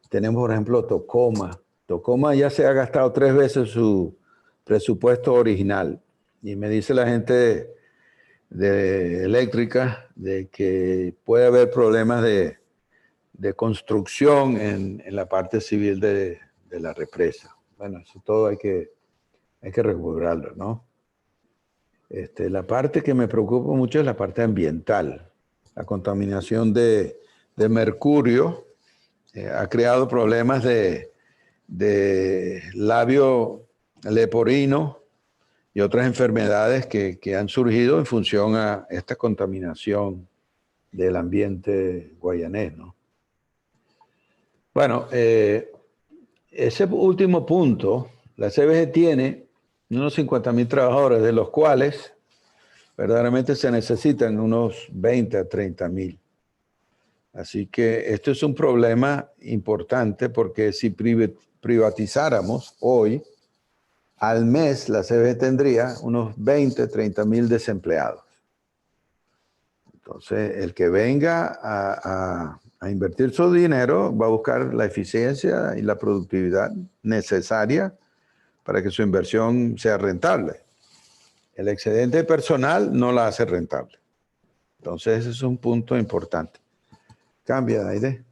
Tenemos, por ejemplo, Tocoma. Tocoma ya se ha gastado 3 veces su presupuesto original. Y me dice la gente de eléctrica de que puede haber problemas de construcción en la parte civil de la represa. Bueno, eso todo hay que recuperarlo, ¿no? La parte que me preocupa mucho es la parte ambiental. La contaminación de mercurio ha creado problemas de labio leporino y otras enfermedades que han surgido en función a esta contaminación del ambiente guayanés, ¿no? Bueno, ese último punto, la CBG tiene unos 50.000 trabajadores, de los cuales verdaderamente se necesitan unos 20 a 30.000. Así que esto es un problema importante porque si privatizáramos hoy, al mes la CBG tendría unos 20, 30.000 desempleados. Entonces, el que venga a invertir su dinero va a buscar la eficiencia y la productividad necesaria para que su inversión sea rentable. El excedente personal no la hace rentable. Entonces, ese es un punto importante. Cambia, Aide.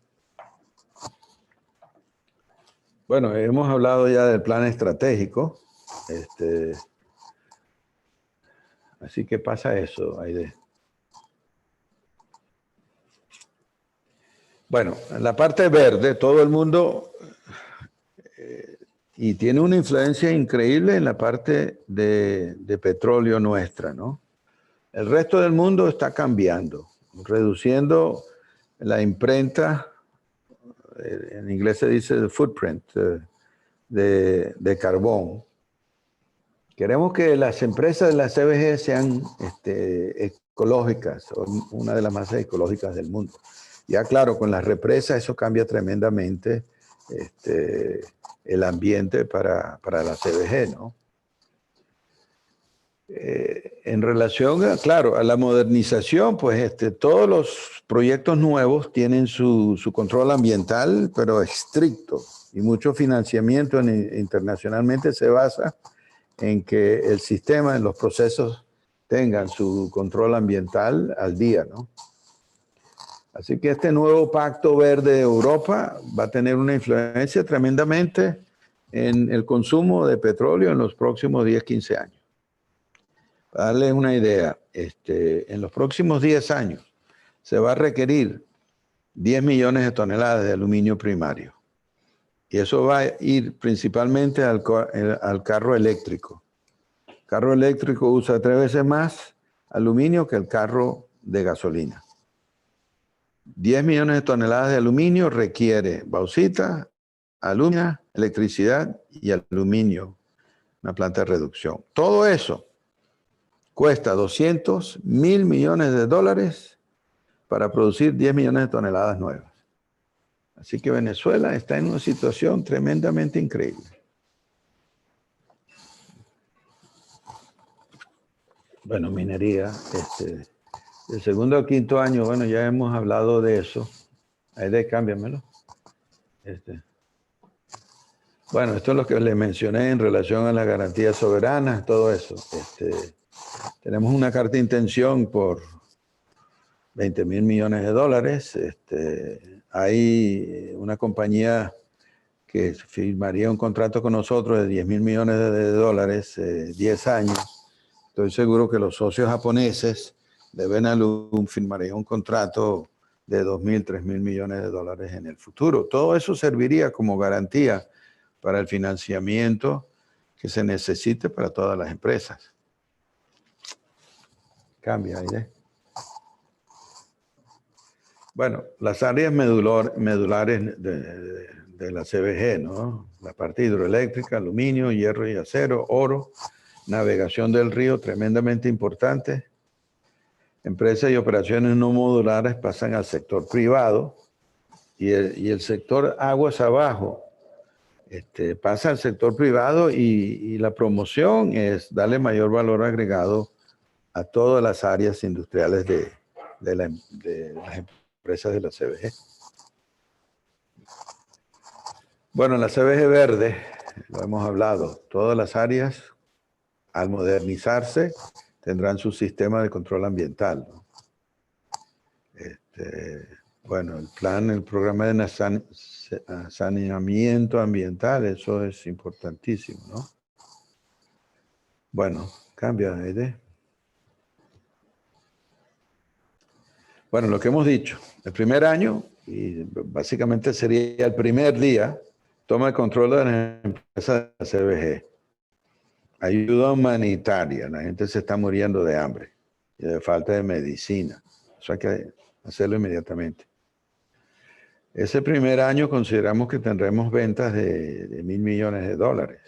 Bueno, hemos hablado ya del plan estratégico. Así que pasa eso, Aide. Bueno, en la parte verde, todo el mundo, y tiene una influencia increíble en la parte de petróleo nuestra, ¿no? El resto del mundo está cambiando, reduciendo la imprenta, en inglés se dice the footprint, de carbón. Queremos que las empresas de la CBG sean ecológicas, o una de las más ecológicas del mundo. Ya claro, con las represas eso cambia tremendamente el ambiente para la CBG, ¿no? En relación, claro, a la modernización, pues todos los proyectos nuevos tienen su control ambiental, pero estricto. Y mucho financiamiento internacionalmente se basa en que el sistema, en los procesos, tengan su control ambiental al día, ¿no? Así que este nuevo Pacto Verde de Europa va a tener una influencia tremendamente en el consumo de petróleo en los próximos 10, 15 años. Para darles una idea, en los próximos 10 años se va a requerir 10 millones de toneladas de aluminio primario. Y eso va a ir principalmente al carro eléctrico. El carro eléctrico usa 3 veces más aluminio que el carro de gasolina. 10 millones de toneladas de aluminio requiere bauxita, aluminio, electricidad y aluminio, una planta de reducción. Todo eso cuesta 200.000 millones de dólares para producir 10 millones de toneladas nuevas. Así que Venezuela está en una situación tremendamente increíble. Bueno, minería, del segundo al quinto año, bueno, ya hemos hablado de eso. Ahí cámbiamelo. Bueno, esto es lo que les mencioné en relación a las garantías soberanas, todo eso. Tenemos una carta de intención por 20.000 millones de dólares. Hay una compañía que firmaría un contrato con nosotros de 10.000 millones de dólares, 10 años. Estoy seguro que los socios japoneses de Benalum firmarían un contrato de 2.000, 3.000 millones de dólares en el futuro. Todo eso serviría como garantía para el financiamiento que se necesite para todas las empresas. Cambia, Aide. Bueno, las áreas medulares de la CBG, ¿no? La parte hidroeléctrica, aluminio, hierro y acero, oro, navegación del río, tremendamente importante. Empresas y operaciones no modulares pasan al sector privado y el sector aguas abajo pasa al sector privado y la promoción es darle mayor valor agregado a todas las áreas industriales de las empresas de la CBG. Bueno, la CBG verde, lo hemos hablado, todas las áreas al modernizarse tendrán su sistema de control ambiental, ¿no? Bueno, el programa de saneamiento ambiental, eso es importantísimo, ¿no? Bueno, cambia, Aide. Bueno, lo que hemos dicho, el primer año, y básicamente sería el primer día, toma el control de las empresas de la CBG. Ayuda humanitaria, la gente se está muriendo de hambre y de falta de medicina. Eso hay que hacerlo inmediatamente. Ese primer año consideramos que tendremos ventas de 1.000 millones de dólares,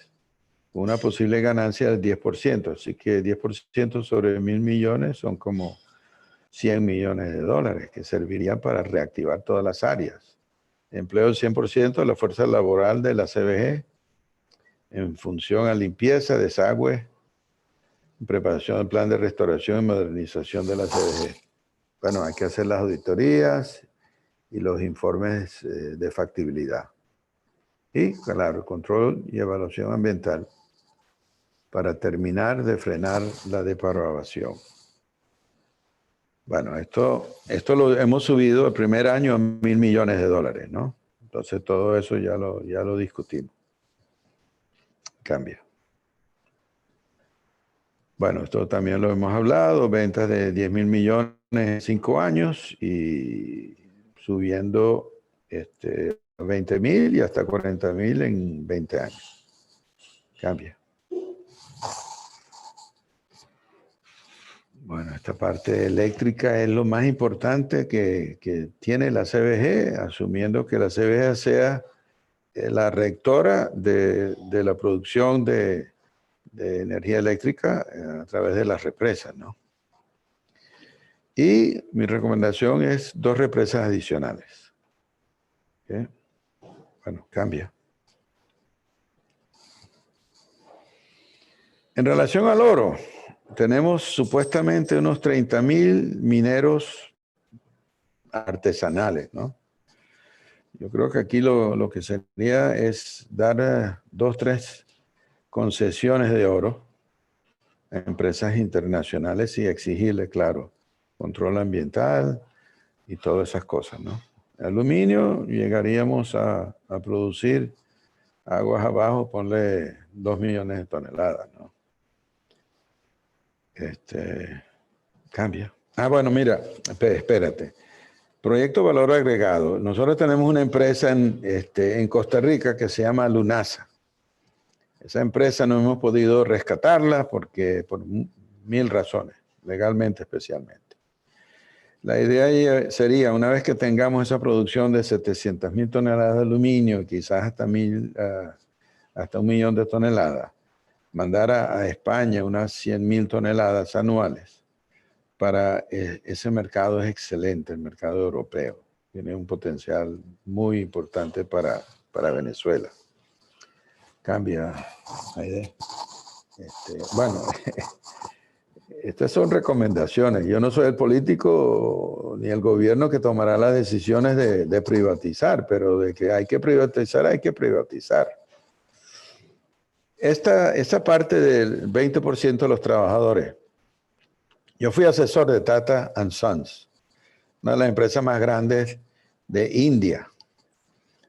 una posible ganancia del 10%, así que 10% sobre 1.000 millones son como 100 millones de dólares que servirían para reactivar todas las áreas. Empleo del 100% de la fuerza laboral de la CBG en función a limpieza, desagüe, preparación del plan de restauración y modernización de la CBG. Bueno, hay que hacer las auditorías y los informes de factibilidad. Y, claro, control y evaluación ambiental para terminar de frenar la depravación. Bueno, esto lo hemos subido el primer año a 1.000 millones de dólares, ¿no? Entonces todo eso ya lo discutimos. Cambia. Bueno, esto también lo hemos hablado, ventas de 10.000 millones en 5 años y subiendo 20.000 y hasta 40.000 en 20 años. Cambia. Bueno, esta parte eléctrica es lo más importante que tiene la CBG, asumiendo que la CBG sea la rectora de la producción de energía eléctrica a través de las represas, ¿no? Y mi recomendación es 2 represas adicionales. ¿Okay? Bueno, cambia. En relación al oro, tenemos supuestamente unos 30.000 mineros artesanales, ¿no? Yo creo que aquí lo que sería es dar 2, 3 concesiones de oro a empresas internacionales y exigirle, claro, control ambiental y todas esas cosas, ¿no? Aluminio, llegaríamos a producir aguas abajo, ponle 2 millones de toneladas, ¿no? Cambia. Ah, bueno, mira, espérate. Proyecto Valor Agregado. Nosotros tenemos una empresa en Costa Rica que se llama Lunasa. Esa empresa no hemos podido rescatarla por 1000 razones, legalmente especialmente. La idea sería, una vez que tengamos esa producción de 700.000 toneladas de aluminio, quizás hasta 1 millón de toneladas, mandar a España unas 100.000 toneladas anuales. Para ese mercado es excelente, el mercado europeo. Tiene un potencial muy importante para Venezuela. Cambia la idea. Bueno, estas son recomendaciones. Yo no soy el político ni el gobierno que tomará las decisiones de privatizar, pero de que hay que privatizar, hay que privatizar. Esta parte del 20% de los trabajadores. Yo fui asesor de Tata & Sons, una de las empresas más grandes de India.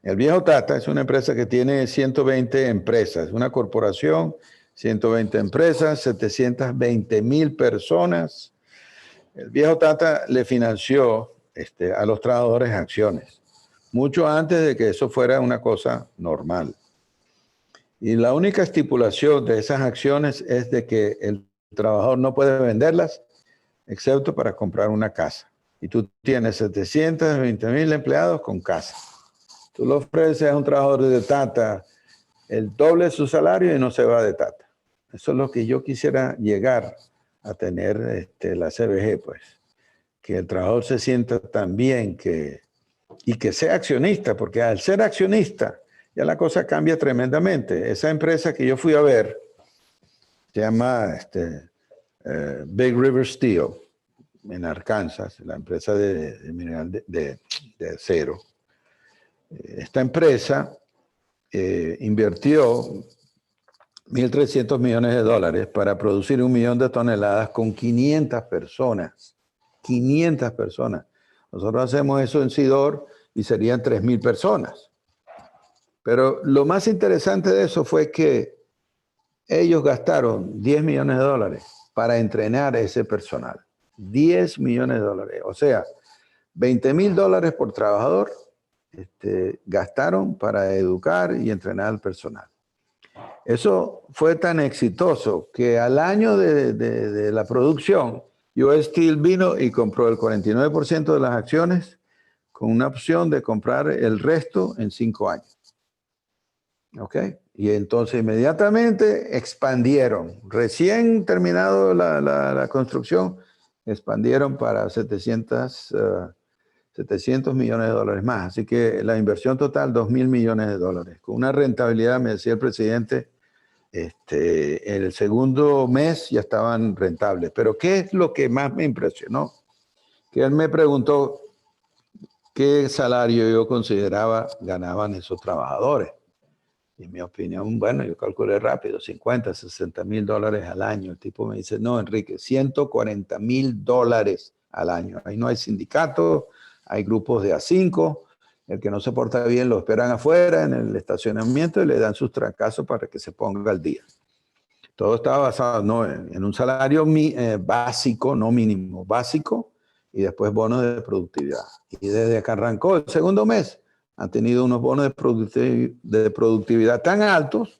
El viejo Tata es una empresa que tiene 120 empresas, una corporación, 120 empresas, 720,000 personas. El viejo Tata le financió a los trabajadores acciones, mucho antes de que eso fuera una cosa normal. Y la única estipulación de esas acciones es de que el trabajador no puede venderlas, excepto para comprar una casa. Y tú tienes 720,000 empleados con casa. Tú le ofreces a un trabajador de Tata el doble de su salario y no se va de Tata. Eso es lo que yo quisiera llegar a tener la CBG, pues. Que el trabajador se sienta tan bien y que sea accionista, porque al ser accionista ya la cosa cambia tremendamente. Esa empresa que yo fui a ver se llama Big River Steel, en Arkansas, la empresa de mineral de acero. Esta empresa invirtió 1.300 millones de dólares para producir 1 millón de toneladas con 500 personas. 500 personas. Nosotros hacemos eso en Sidor y serían 3.000 personas. Pero lo más interesante de eso fue que ellos gastaron 10 millones de dólares para entrenar a ese personal. 10 millones de dólares. O sea, 20,000 dólares por trabajador gastaron para educar y entrenar al personal. Eso fue tan exitoso que al año de la producción, US Steel vino y compró el 49% de las acciones con una opción de comprar el resto en 5 años. ¿Ok? Y entonces inmediatamente expandieron. Recién terminado la construcción, expandieron para 700 millones de dólares más. Así que la inversión total, 2.000 millones de dólares. Con una rentabilidad, me decía el presidente, en el segundo mes ya estaban rentables. Pero ¿qué es lo que más me impresionó? Que él me preguntó qué salario yo consideraba ganaban esos trabajadores. Y en mi opinión, bueno, yo calculé rápido, 50, 60 mil dólares al año. El tipo me dice, no, Enrique, 140,000 dólares al año. Ahí no hay sindicatos, hay grupos de A5. El que no se porta bien lo esperan afuera en el estacionamiento y le dan sus trancazos para que se ponga al día. Todo estaba basado ¿no? en un salario básico, no mínimo, básico, y después bonos de productividad. Y desde que arrancó el segundo mes, han tenido unos bonos de productividad tan altos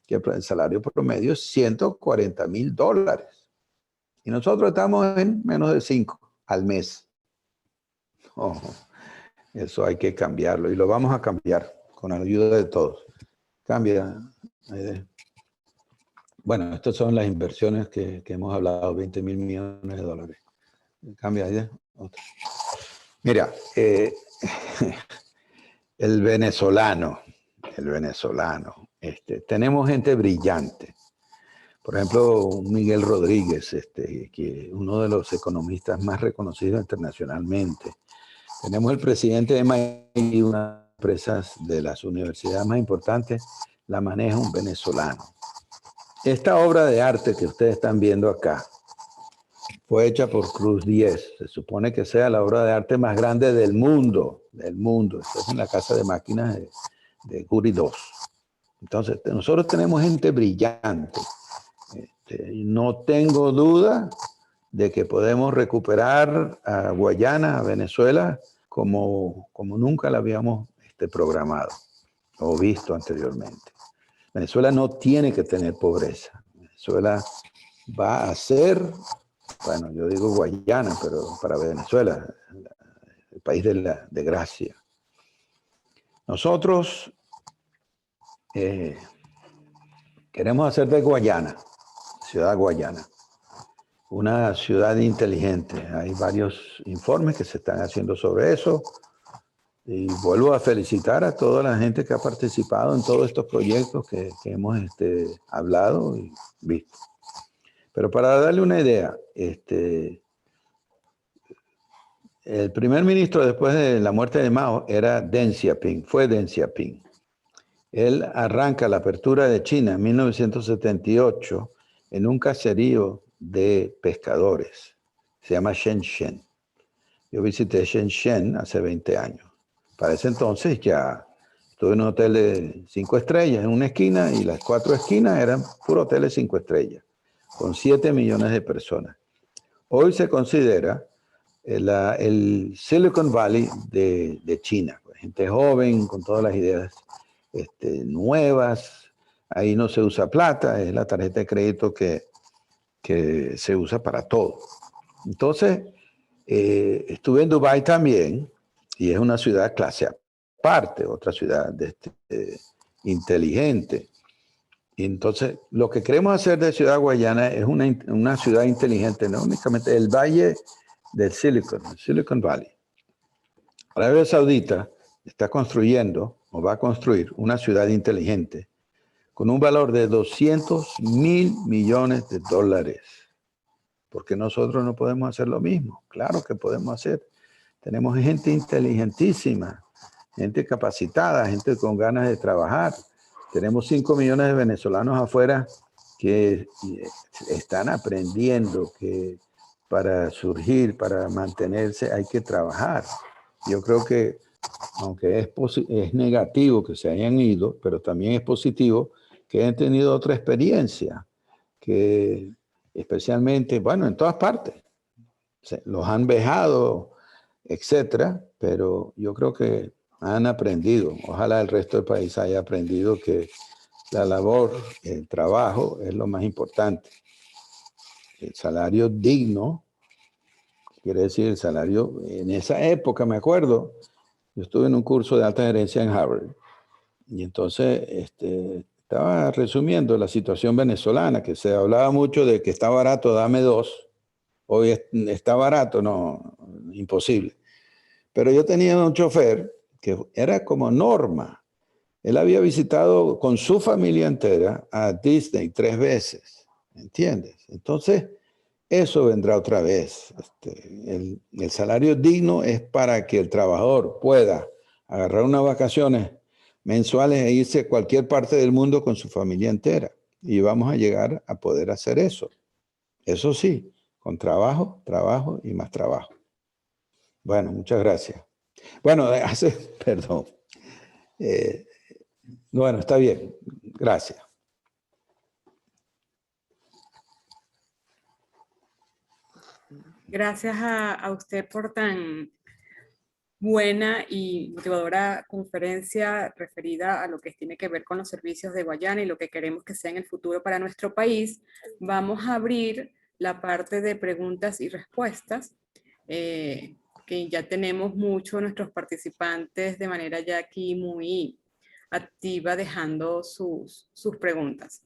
que el salario promedio es 140,000 dólares. Y nosotros estamos en menos de 5 al mes. Oh, eso hay que cambiarlo y lo vamos a cambiar con la ayuda de todos. Cambia. Bueno, estas son las inversiones que hemos hablado, 20,000 millones de dólares. Cambia idea. Otra. Mira, el venezolano, tenemos gente brillante. Por ejemplo, Miguel Rodríguez, que uno de los economistas más reconocidos internacionalmente. Tenemos el presidente de MIT, una de las empresas de las universidades más importantes, la maneja un venezolano. Esta obra de arte que ustedes están viendo acá fue hecha por Cruz 10. Se supone que sea la obra de arte más grande del mundo. Esto es en la casa de máquinas de Guri 2. Entonces, nosotros tenemos gente brillante. No tengo duda de que podemos recuperar a Guayana, a Venezuela, como nunca la habíamos programado o visto anteriormente. Venezuela no tiene que tener pobreza. Venezuela va a ser, bueno, yo digo Guayana, pero para Venezuela, el país de gracia. Nosotros queremos hacer de Guayana, ciudad Guayana, una ciudad inteligente. Hay varios informes que se están haciendo sobre eso. Y vuelvo a felicitar a toda la gente que ha participado en todos estos proyectos que hemos hablado y visto. Pero para darle una idea, el primer ministro después de la muerte de Mao era Deng Xiaoping, fue Deng Xiaoping. Él arranca la apertura de China en 1978 en un caserío de pescadores. Se llama Shenzhen. Yo visité Shenzhen hace 20 años. Para ese entonces ya estuve en un hotel de 5 estrellas en una esquina y las 4 esquinas eran puros hoteles 5 estrellas, con 7 millones de personas. Hoy se considera el Silicon Valley de China. Gente joven, con todas las ideas nuevas. Ahí no se usa plata, es la tarjeta de crédito que se usa para todo. Entonces, estuve en Dubái también, y es una ciudad clase aparte, otra ciudad inteligente. Y entonces, lo que queremos hacer de Ciudad Guayana es una ciudad inteligente, no únicamente el valle del Silicon Valley. Arabia Saudita está construyendo, o va a construir, una ciudad inteligente con un valor de $200.000 millones. Porque nosotros no podemos hacer lo mismo. Claro que podemos hacer. Tenemos gente inteligentísima, gente capacitada, gente con ganas de trabajar. Tenemos 5 millones de venezolanos afuera que están aprendiendo que para surgir, para mantenerse, hay que trabajar. Yo creo que, aunque es negativo que se hayan ido, pero también es positivo que hayan tenido otra experiencia, que especialmente, bueno, en todas partes, los han vejado, etcétera, pero yo creo que han aprendido. Ojalá el resto del país haya aprendido que la labor, el trabajo es lo más importante. El salario digno, quiere decir el salario, en esa época me acuerdo, yo estuve en un curso de alta gerencia en Harvard y entonces estaba resumiendo la situación venezolana, que se hablaba mucho de que está barato, dame 2. Hoy está barato, no, imposible. Pero yo tenía un chofer que era como Norma. Él había visitado con su familia entera a Disney 3 veces, ¿entiendes? Entonces, eso vendrá otra vez. El salario digno es para que el trabajador pueda agarrar unas vacaciones mensuales e irse a cualquier parte del mundo con su familia entera. Y vamos a llegar a poder hacer eso. Eso sí, con trabajo, trabajo y más trabajo. Bueno, muchas gracias. Bueno, perdón. Bueno, está bien. Gracias. Gracias a usted por tan buena y motivadora conferencia referida a lo que tiene que ver con los servicios de Guayana y lo que queremos que sea en el futuro para nuestro país. Vamos a abrir la parte de preguntas y respuestas, que ya tenemos muchos nuestros participantes de manera ya aquí muy activa dejando sus preguntas.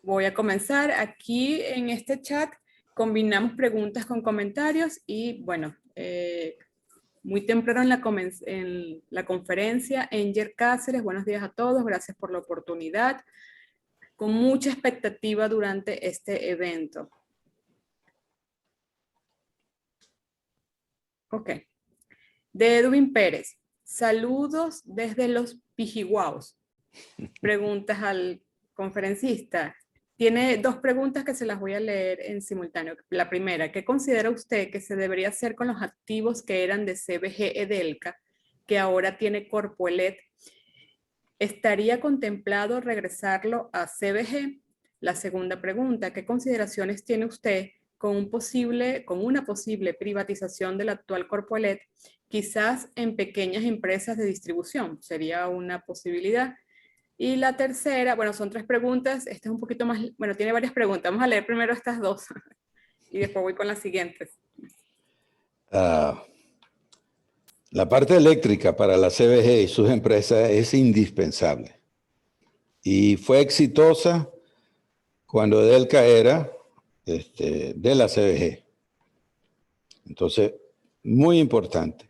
Voy a comenzar aquí en este chat. Combinamos preguntas con comentarios y bueno, muy temprano en la conferencia. Enger Cáceres, buenos días a todos, gracias por la oportunidad. Con mucha expectativa durante este evento. Ok. De Edwin Pérez, saludos desde los Pijihuaos. Preguntas al conferencista. Tiene dos preguntas que se las voy a leer en simultáneo. La primera, ¿qué considera usted que se debería hacer con los activos que eran de CBG Edelca, que ahora tiene Corpoelec? ¿Estaría contemplado regresarlo a CBG? La segunda pregunta, ¿qué consideraciones tiene usted con una posible privatización del actual Corpoelec, quizás en pequeñas empresas de distribución? Sería una posibilidad. Y la tercera, bueno, son tres preguntas. Esta es un poquito más, bueno, tiene varias preguntas. Vamos a leer primero estas dos y después voy con las siguientes. La parte eléctrica para la CBG y sus empresas es indispensable. Y fue exitosa cuando Edelca era de la CBG. Entonces, muy importante.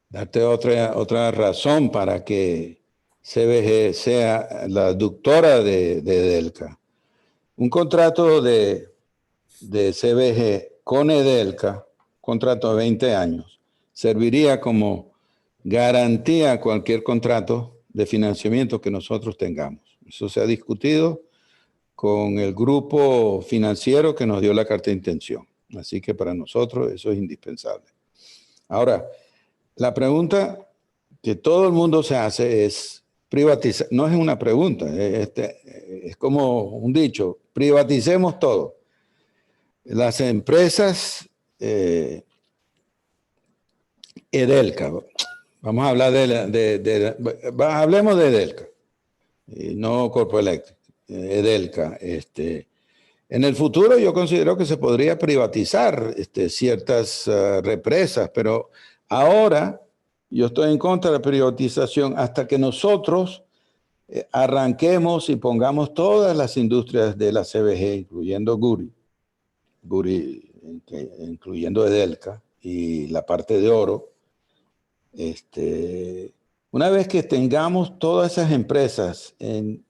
Darte otra razón para que CBG sea la aductora de Edelca. Un contrato de CBG con Edelca, contrato de 20 años, serviría como garantía a cualquier contrato de financiamiento que nosotros tengamos. Eso se ha discutido con el grupo financiero que nos dio la carta de intención. Así que para nosotros eso es indispensable. Ahora, la pregunta que todo el mundo se hace es privatizar. No es una pregunta, es como un dicho, privaticemos todo. Las empresas Edelca, vamos a hablar hablemos de Edelca, no Corpoelec, Edelca. En el futuro yo considero que se podría privatizar ciertas represas, pero ahora yo estoy en contra de la privatización hasta que nosotros arranquemos y pongamos todas las industrias de la CBG, incluyendo Guri, incluyendo Edelca y la parte de oro. Una vez que tengamos todas esas empresas en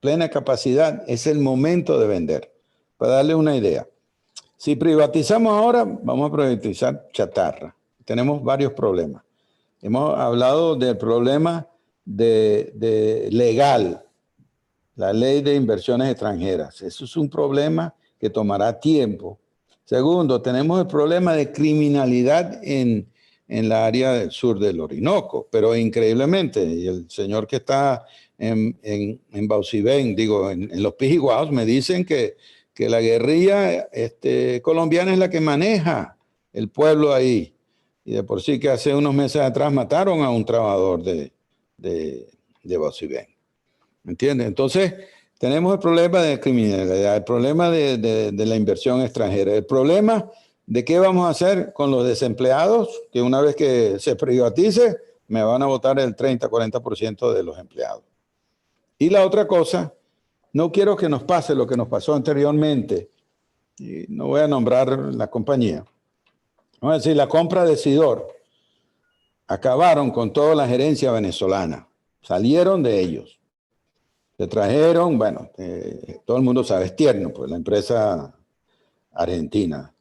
plena capacidad, es el momento de vender. Para darle una idea, si privatizamos ahora, vamos a privatizar chatarra. Tenemos varios problemas. Hemos hablado del problema de legal, la ley de inversiones extranjeras. Eso es un problema que tomará tiempo. Segundo, tenemos el problema de criminalidad en la área del sur del Orinoco, pero increíblemente, y el señor que está en Baucibén, digo, en los Pijihuaos, me dicen que la guerrilla colombiana es la que maneja el pueblo ahí. Y de por sí que hace unos meses atrás mataron a un trabajador de Baucibén. ¿Me entiendes? Entonces, tenemos el problema de criminalidad, el problema de la inversión extranjera, el problema de qué vamos a hacer con los desempleados, que una vez que se privatice, me van a votar el 30-40% de los empleados. Y la otra cosa, no quiero que nos pase lo que nos pasó anteriormente, y no voy a nombrar la compañía. Vamos a decir, la compra de Sidor. Acabaron con toda la gerencia venezolana. Salieron de ellos. Se trajeron, bueno, todo el mundo sabe, es Tierno, pues la empresa argentina.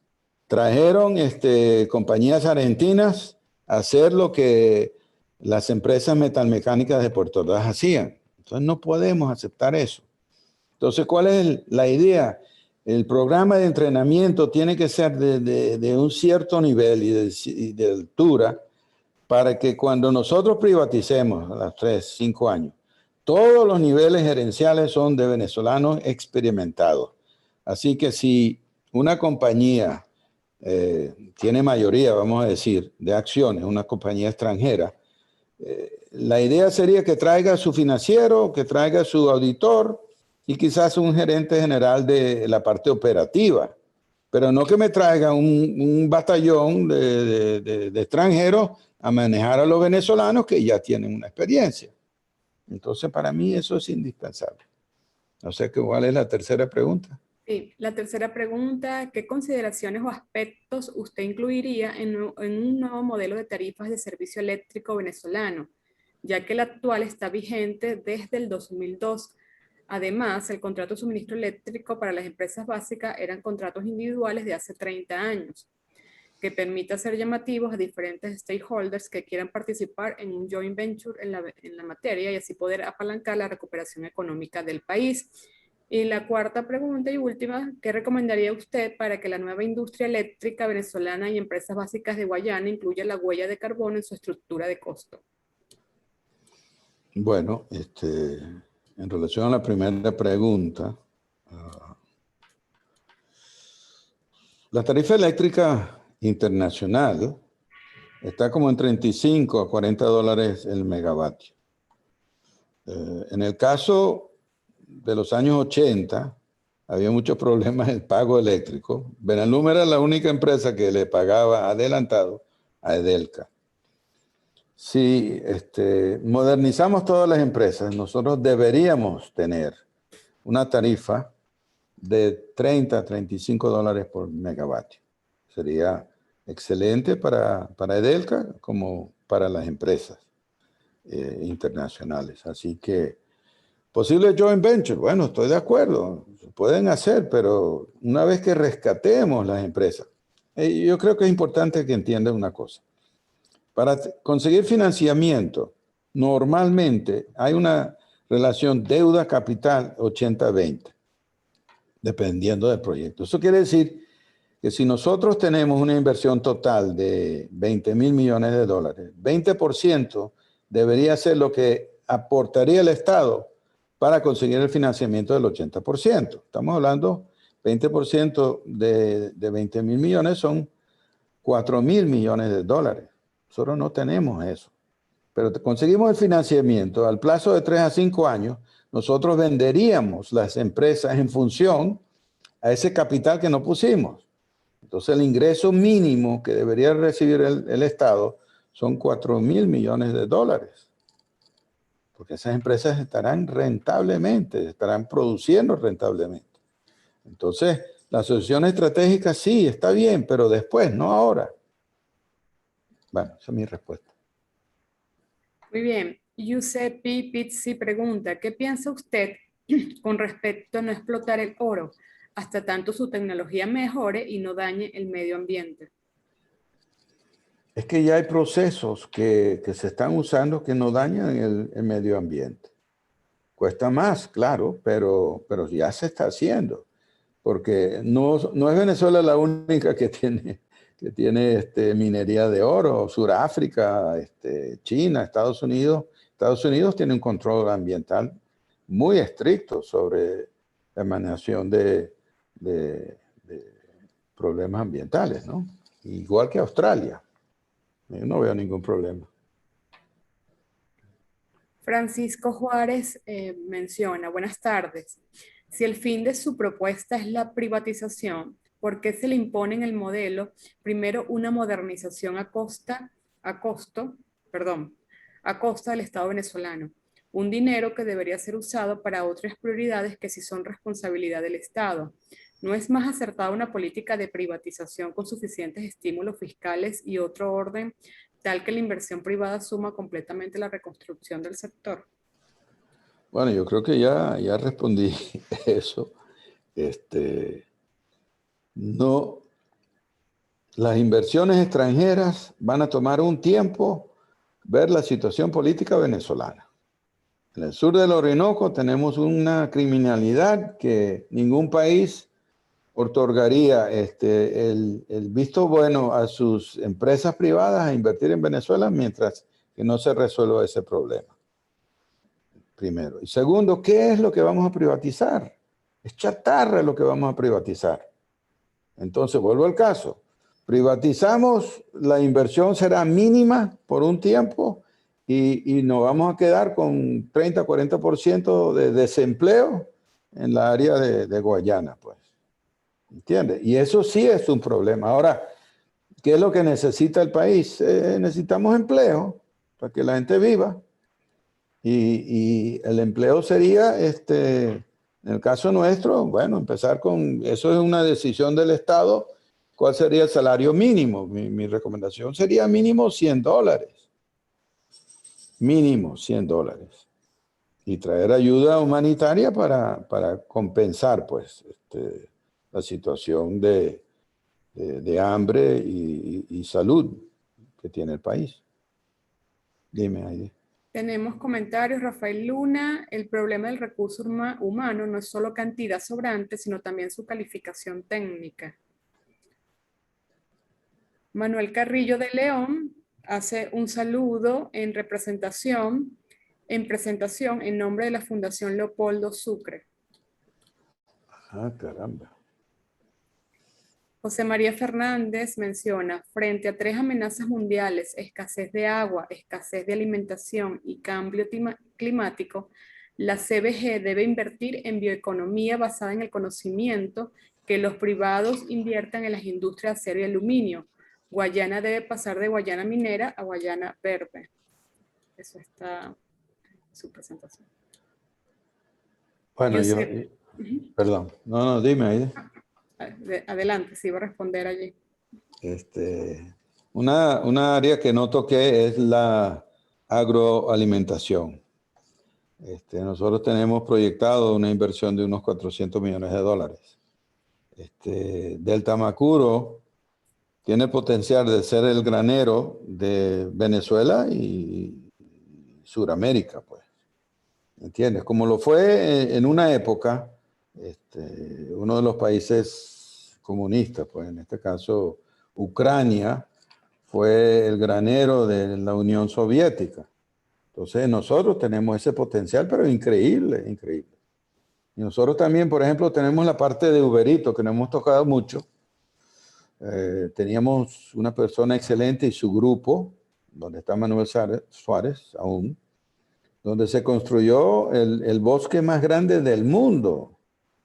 Trajeron compañías argentinas a hacer lo que las empresas metalmecánicas de Puerto Ordaz hacían. Entonces no podemos aceptar eso. Entonces, ¿cuál es la idea? El programa de entrenamiento tiene que ser de un cierto nivel y de altura para que cuando nosotros privaticemos a los 3, 5 años, todos los niveles gerenciales son de venezolanos experimentados. Así que si una compañía tiene mayoría, vamos a decir, de acciones, una compañía extranjera, la idea sería que traiga su financiero, que traiga su auditor y quizás un gerente general de la parte operativa, pero no que me traiga un batallón de extranjeros a manejar a los venezolanos que ya tienen una experiencia. Entonces, para mí eso es indispensable. No sé cuál es la tercera pregunta. Sí, la tercera pregunta, ¿qué consideraciones o aspectos usted incluiría en un nuevo modelo de tarifas de servicio eléctrico venezolano, ya que el actual está vigente desde el 2002? Además, el contrato de suministro eléctrico para las empresas básicas eran contratos individuales de hace 30 años, que permita ser llamativos a diferentes stakeholders que quieran participar en un joint venture en la materia y así poder apalancar la recuperación económica del país. Y la cuarta pregunta y última, ¿qué recomendaría usted para que la nueva industria eléctrica venezolana y empresas básicas de Guayana incluya la huella de carbono en su estructura de costo? Bueno, en relación a la primera pregunta, la tarifa eléctrica internacional está como en 35 a 40 dólares el megavatio. En el caso de los años 80, había muchos problemas en el pago eléctrico. Benalum era la única empresa que le pagaba adelantado a Edelca. Si modernizamos todas las empresas, nosotros deberíamos tener una tarifa de 30 a 35 dólares por megavatio. Sería excelente para Edelca como para las empresas internacionales. Así que posible joint venture, bueno, estoy de acuerdo, se pueden hacer, pero una vez que rescatemos las empresas, yo creo que es importante que entiendan una cosa. Para conseguir financiamiento, normalmente hay una relación deuda-capital 80-20, dependiendo del proyecto. Eso quiere decir que si nosotros tenemos una inversión total de 20,000 millones de dólares, 20% debería ser lo que aportaría el Estado para conseguir el financiamiento del 80%. Estamos hablando, 20% de 20,000 millones son 4,000 millones de dólares. Nosotros no tenemos eso. Pero conseguimos el financiamiento al plazo de 3 a 5 años, nosotros venderíamos las empresas en función a ese capital que no pusimos. Entonces el ingreso mínimo que debería recibir el Estado son 4,000 millones de dólares. Porque esas empresas estarán rentablemente, estarán produciendo rentablemente. Entonces, la asociación estratégica sí, está bien, pero después, no ahora. Bueno, esa es mi respuesta. Muy bien. Giuseppe Pizzi pregunta, ¿qué piensa usted con respecto a no explotar el oro hasta tanto su tecnología mejore y no dañe el medio ambiente? Es que ya hay procesos que se están usando que no dañan el medio ambiente. Cuesta más, claro, pero ya se está haciendo. Porque no es Venezuela la única que tiene minería de oro. Sudáfrica, China, Estados Unidos. Estados Unidos tiene un control ambiental muy estricto sobre la emanación de problemas ambientales, ¿no? Igual que Australia. Yo no veo ningún problema. Francisco Juárez menciona, buenas tardes. Si el fin de su propuesta es la privatización, ¿por qué se le impone en el modelo primero una modernización a costa del Estado venezolano? Un dinero que debería ser usado para otras prioridades que sí son responsabilidad del Estado. ¿No es más acertada una política de privatización con suficientes estímulos fiscales y otro orden tal que la inversión privada suma completamente la reconstrucción del sector? Bueno, yo creo que ya respondí eso. No, las inversiones extranjeras van a tomar un tiempo ver la situación política venezolana. En el sur del Orinoco tenemos una criminalidad que ningún país otorgaría el visto bueno a sus empresas privadas a invertir en Venezuela mientras que no se resuelva ese problema. Primero. Y segundo, ¿qué es lo que vamos a privatizar? Es chatarra lo que vamos a privatizar. Entonces, vuelvo al caso. Privatizamos, la inversión será mínima por un tiempo y nos vamos a quedar con 30-40% de desempleo en la área de Guayana, pues. ¿Entiendes? Y eso sí es un problema. Ahora, ¿qué es lo que necesita el país? Necesitamos empleo para que la gente viva. Y el empleo sería En el caso nuestro, bueno, empezar con, eso es una decisión del Estado, ¿cuál sería el salario mínimo? Mi recomendación sería mínimo $100. Mínimo $100. Y traer ayuda humanitaria para compensar, pues, la situación de hambre y salud que tiene el país. Dime, Heidi. Tenemos comentarios, Rafael Luna, el problema del recurso humano no es solo cantidad sobrante, sino también su calificación técnica. Manuel Carrillo de León hace un saludo en presentación en nombre de la Fundación Leopoldo Sucre. Ah, caramba. José María Fernández menciona, frente a 3 amenazas mundiales, escasez de agua, escasez de alimentación y cambio climático, la CBG debe invertir en bioeconomía basada en el conocimiento, que los privados inviertan en las industrias de acero y aluminio. Guayana debe pasar de Guayana minera a Guayana verde. Eso está en su presentación. Bueno, perdón. No, dime, Aide. Adelante, sí, iba a responder allí. Una área que no toqué es la agroalimentación. Nosotros tenemos proyectado una inversión de unos $400 millones. Del Tamacuro tiene el potencial de ser el granero de Venezuela y Suramérica, pues. ¿Entiendes? Como lo fue en una época, uno de los países comunistas, pues en este caso Ucrania, fue el granero de la Unión Soviética. Entonces nosotros tenemos ese potencial, pero increíble, increíble. Y nosotros también, por ejemplo, tenemos la parte de Uberito, que no hemos tocado mucho. Teníamos una persona excelente y su grupo, donde está Manuel Suárez aún, donde se construyó el bosque más grande del mundo,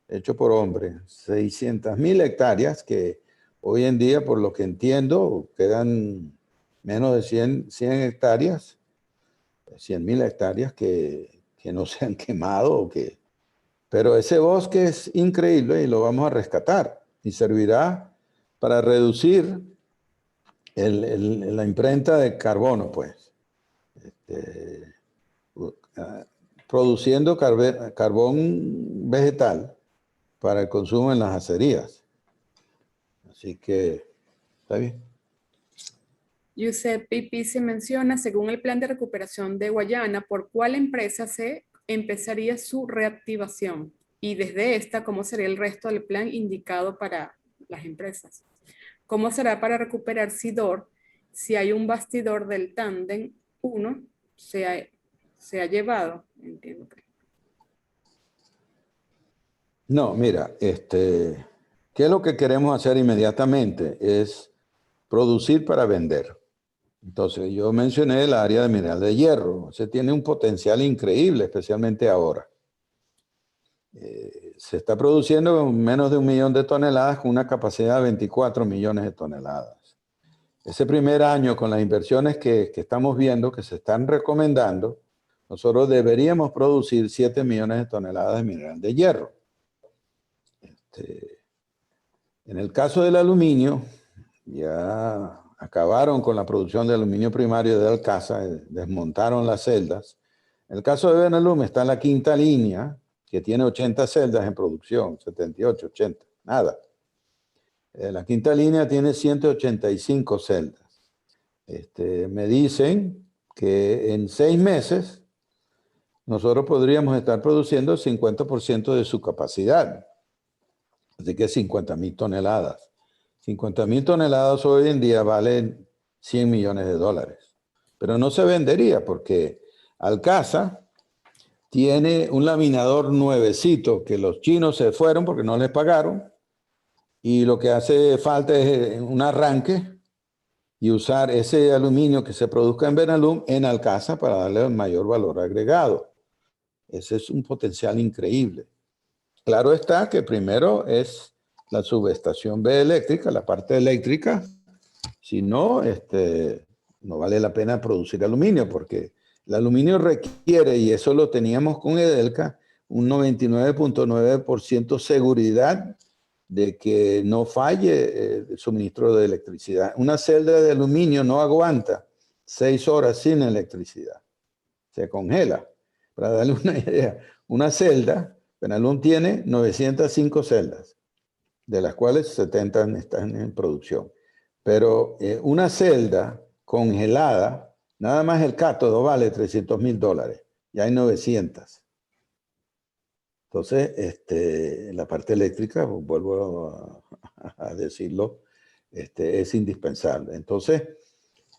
hecho por hombres, 600.000 hectáreas, que hoy en día, por lo que entiendo, quedan menos de 100 hectáreas, 100.000 hectáreas que no se han quemado, pero ese bosque es increíble y lo vamos a rescatar y servirá para reducir la imprenta de carbono, pues. Produciendo carbón vegetal para el consumo en las acerías. Así que, está bien. Giuseppe Pipi se menciona, según el plan de recuperación de Guayana, ¿por cuál empresa se empezaría su reactivación? Y desde esta, ¿cómo sería el resto del plan indicado para las empresas? ¿Cómo será para recuperar Sidor si hay un bastidor del tándem 1 se ha llevado? Entiendo. No, mira, ¿qué es lo que queremos hacer inmediatamente? Es producir para vender. Entonces, yo mencioné el área de mineral de hierro. Se tiene un potencial increíble, especialmente ahora. Se está produciendo menos de 1 millón de toneladas con una capacidad de 24 millones de toneladas. Ese primer año, con las inversiones que estamos viendo, que se están recomendando, nosotros deberíamos producir 7 millones de toneladas de mineral de hierro. En el caso del aluminio, ya acabaron con la producción de aluminio primario de Alcasa, desmontaron las celdas. En el caso de Benalum está la quinta línea, que tiene 80 celdas en producción, 78, 80, nada. La quinta línea tiene 185 celdas. Me dicen que en 6 meses nosotros podríamos estar produciendo el 50% de su capacidad. Así que 50.000 toneladas. 50.000 toneladas hoy en día valen $100 millones. Pero no se vendería porque Alcasa tiene un laminador nuevecito que los chinos se fueron porque no les pagaron y lo que hace falta es un arranque y usar ese aluminio que se produzca en Benalum en Alcasa para darle el mayor valor agregado. Ese es un potencial increíble. Claro está que primero es la subestación B eléctrica, la parte eléctrica. Si no, no vale la pena producir aluminio porque el aluminio requiere, y eso lo teníamos con Edelca, un 99.9% seguridad de que no falle el suministro de electricidad. Una celda de aluminio no aguanta 6 horas sin electricidad. Se congela. Para darle una idea, una celda, Benalum tiene 905 celdas, de las cuales 70 están en producción. Pero una celda congelada, nada más el cátodo vale $300,000. Ya hay 900. Entonces, la parte eléctrica, pues, vuelvo a decirlo, es indispensable. Entonces,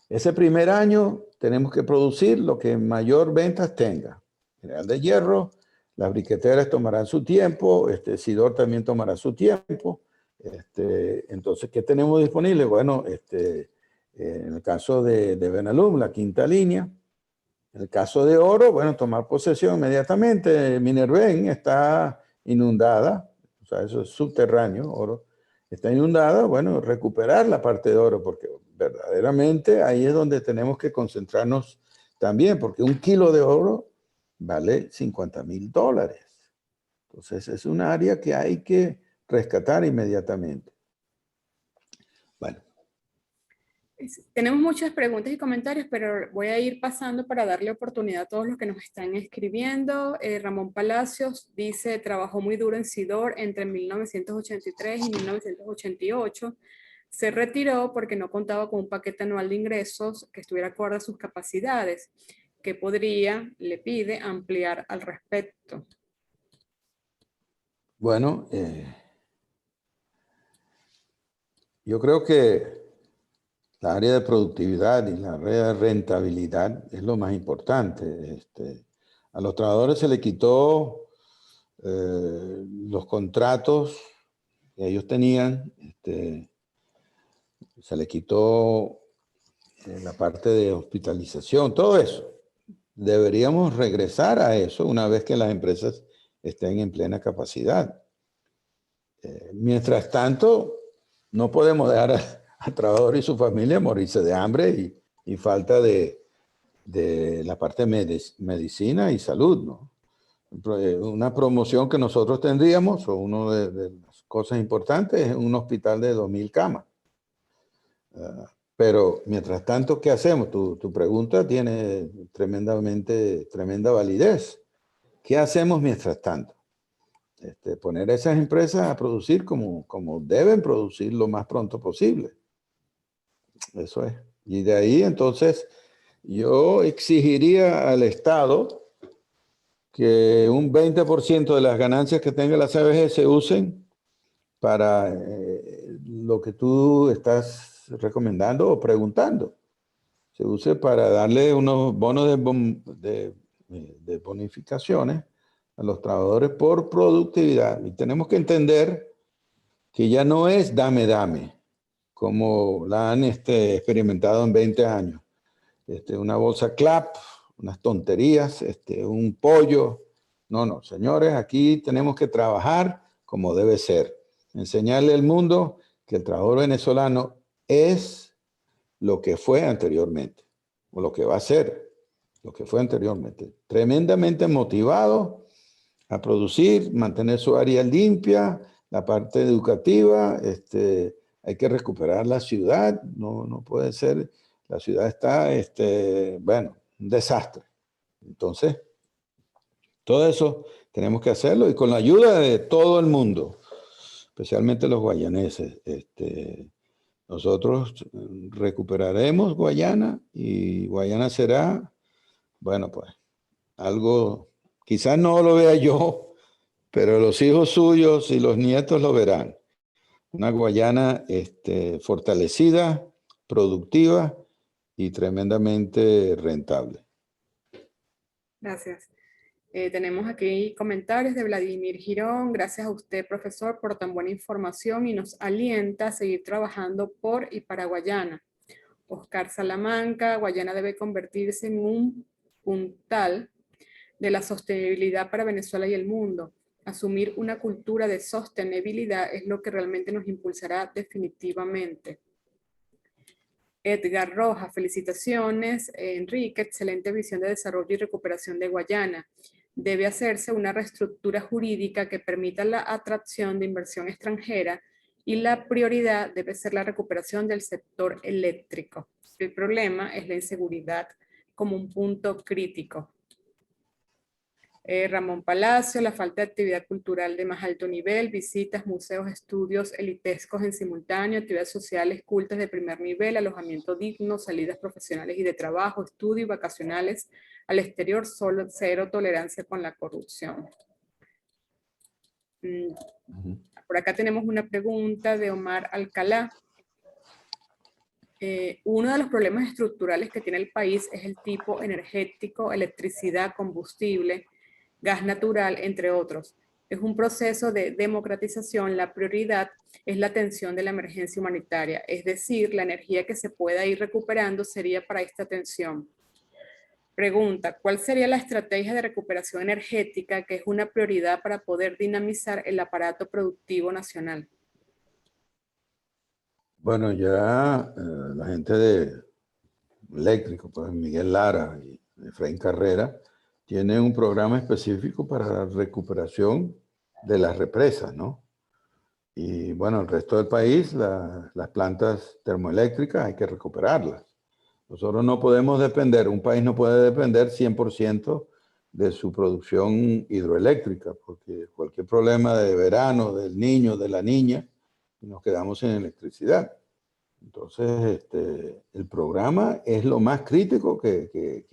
ese primer año tenemos que producir lo que mayor ventas tenga. Mineral de hierro, las briqueteras tomarán su tiempo, Sidor también tomará su tiempo. Entonces, ¿qué tenemos disponible? Bueno, en el caso de Benalum, la quinta línea. En el caso de oro, bueno, tomar posesión inmediatamente. Minerven está inundada, o sea, eso es subterráneo, oro. Está inundada, bueno, recuperar la parte de oro, porque verdaderamente ahí es donde tenemos que concentrarnos también, porque un kilo de oro vale $50,000. Entonces, es un área que hay que rescatar inmediatamente. Bueno. Tenemos muchas preguntas y comentarios, pero voy a ir pasando para darle oportunidad a todos los que nos están escribiendo. Ramón Palacios dice, trabajó muy duro en Sidor entre 1983 y 1988. Se retiró porque no contaba con un paquete anual de ingresos que estuviera acorde a sus capacidades. ¿Qué le pide, ampliar al respecto? Bueno, yo creo que la área de productividad y la área de rentabilidad es lo más importante. A los trabajadores se le quitó los contratos que ellos tenían, se le quitó la parte de hospitalización, todo eso. Deberíamos regresar a eso una vez que las empresas estén en plena capacidad. Mientras tanto, no podemos dejar al trabajador y su familia morirse de hambre y falta de la parte de medicina y salud, ¿no? Una promoción que nosotros tendríamos, o una de las cosas importantes, es un hospital de 2,000 camas. Pero mientras tanto, ¿qué hacemos? Tu pregunta tiene tremenda validez. ¿Qué hacemos mientras tanto? Poner a esas empresas a producir como deben producir lo más pronto posible. Eso es. Y de ahí, entonces, yo exigiría al Estado que un 20% de las ganancias que tenga la CBG se usen para lo que tú estás recomendando o preguntando. Se use para darle unos bonos de bonificaciones a los trabajadores por productividad. Y tenemos que entender que ya no es dame, como la han experimentado en 20 años. Una bolsa clap, unas tonterías, un pollo. No, señores, aquí tenemos que trabajar como debe ser. Enseñarle al mundo que el trabajador venezolano es lo que fue anteriormente, o lo que va a ser, lo que fue anteriormente. Tremendamente motivado a producir, mantener su área limpia, la parte educativa, hay que recuperar la ciudad, no puede ser, la ciudad está, bueno, un desastre. Entonces, todo eso tenemos que hacerlo y con la ayuda de todo el mundo, especialmente los guayaneses. Nosotros recuperaremos Guayana y Guayana será, bueno, pues algo, quizás no lo vea yo, pero los hijos suyos y los nietos lo verán. Una Guayana fortalecida, productiva y tremendamente rentable. Gracias. Tenemos aquí comentarios de Vladimir Girón. Gracias a usted, profesor, por tan buena información y nos alienta a seguir trabajando por y para Guayana. Oscar Salamanca, Guayana debe convertirse en un puntal de la sostenibilidad para Venezuela y el mundo. Asumir una cultura de sostenibilidad es lo que realmente nos impulsará definitivamente. Edgar Rojas, felicitaciones. Enrique, excelente visión de desarrollo y recuperación de Guayana. debe hacerse una reestructura jurídica que permita la atracción de inversión extranjera y la prioridad debe ser la recuperación del sector eléctrico. El problema es la inseguridad como un punto crítico. Ramón Palacio, la falta de actividad cultural de más alto nivel, visitas, museos, estudios elitescos en simultáneo, actividades sociales cultas de primer nivel, alojamiento digno, salidas profesionales y de trabajo, estudios vacacionales al exterior, solo cero tolerancia con la corrupción. Por acá tenemos una pregunta de Omar Alcalá. Uno de los problemas estructurales que tiene el país es el tipo energético, electricidad, combustible, gas natural, entre otros. Es un proceso de democratización. La prioridad es la atención de la emergencia humanitaria, es decir, la energía que se pueda ir recuperando sería para esta atención. Pregunta, ¿cuál sería la estrategia de recuperación energética que es una prioridad para poder dinamizar el aparato productivo nacional? Bueno, ya la gente de eléctrico, pues Miguel Lara y Efraín Carrera, tiene un programa específico para la recuperación de las represas, ¿no? Y bueno, el resto del país, las plantas termoeléctricas hay que recuperarlas. Nosotros no podemos depender, un país no puede depender 100% de su producción hidroeléctrica, porque cualquier problema de verano, del niño, de la niña, nos quedamos sin electricidad. Entonces, el programa es lo más crítico que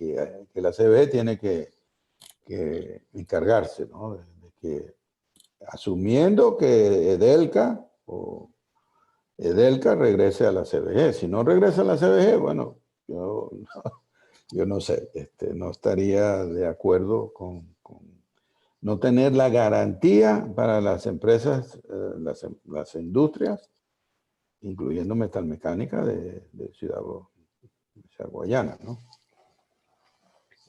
la CBE tiene que encargarse, ¿no? De que, asumiendo que Edelca regrese a la CBG. Si no regresa a la CBG, bueno, yo no sé, no estaría de acuerdo con no tener la garantía para las empresas, las industrias, incluyendo metalmecánica de Ciudad Guayana, ¿no?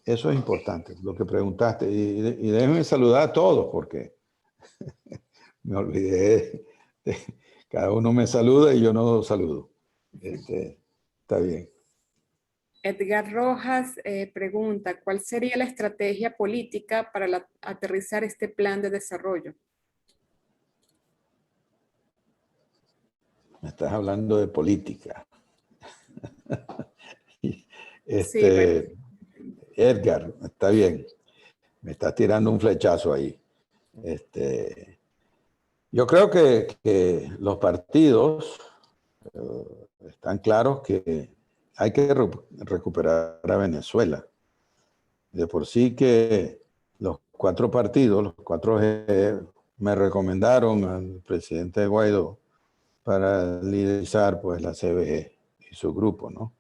Eso es importante, lo que preguntaste. Y déjenme saludar a todos, porque me olvidé. Cada uno me saluda y yo no saludo. Está bien. Edgar Rojas pregunta, ¿cuál sería la estrategia política para aterrizar este plan de desarrollo? Me estás hablando de política. Sí, bueno. Edgar, está bien. Me estás tirando un flechazo ahí. Yo creo que los partidos están claros que hay que recuperar a Venezuela. De por sí que los 4 partidos, los 4G, me recomendaron al presidente Guaidó para liderizar pues la CBG y su grupo, ¿no?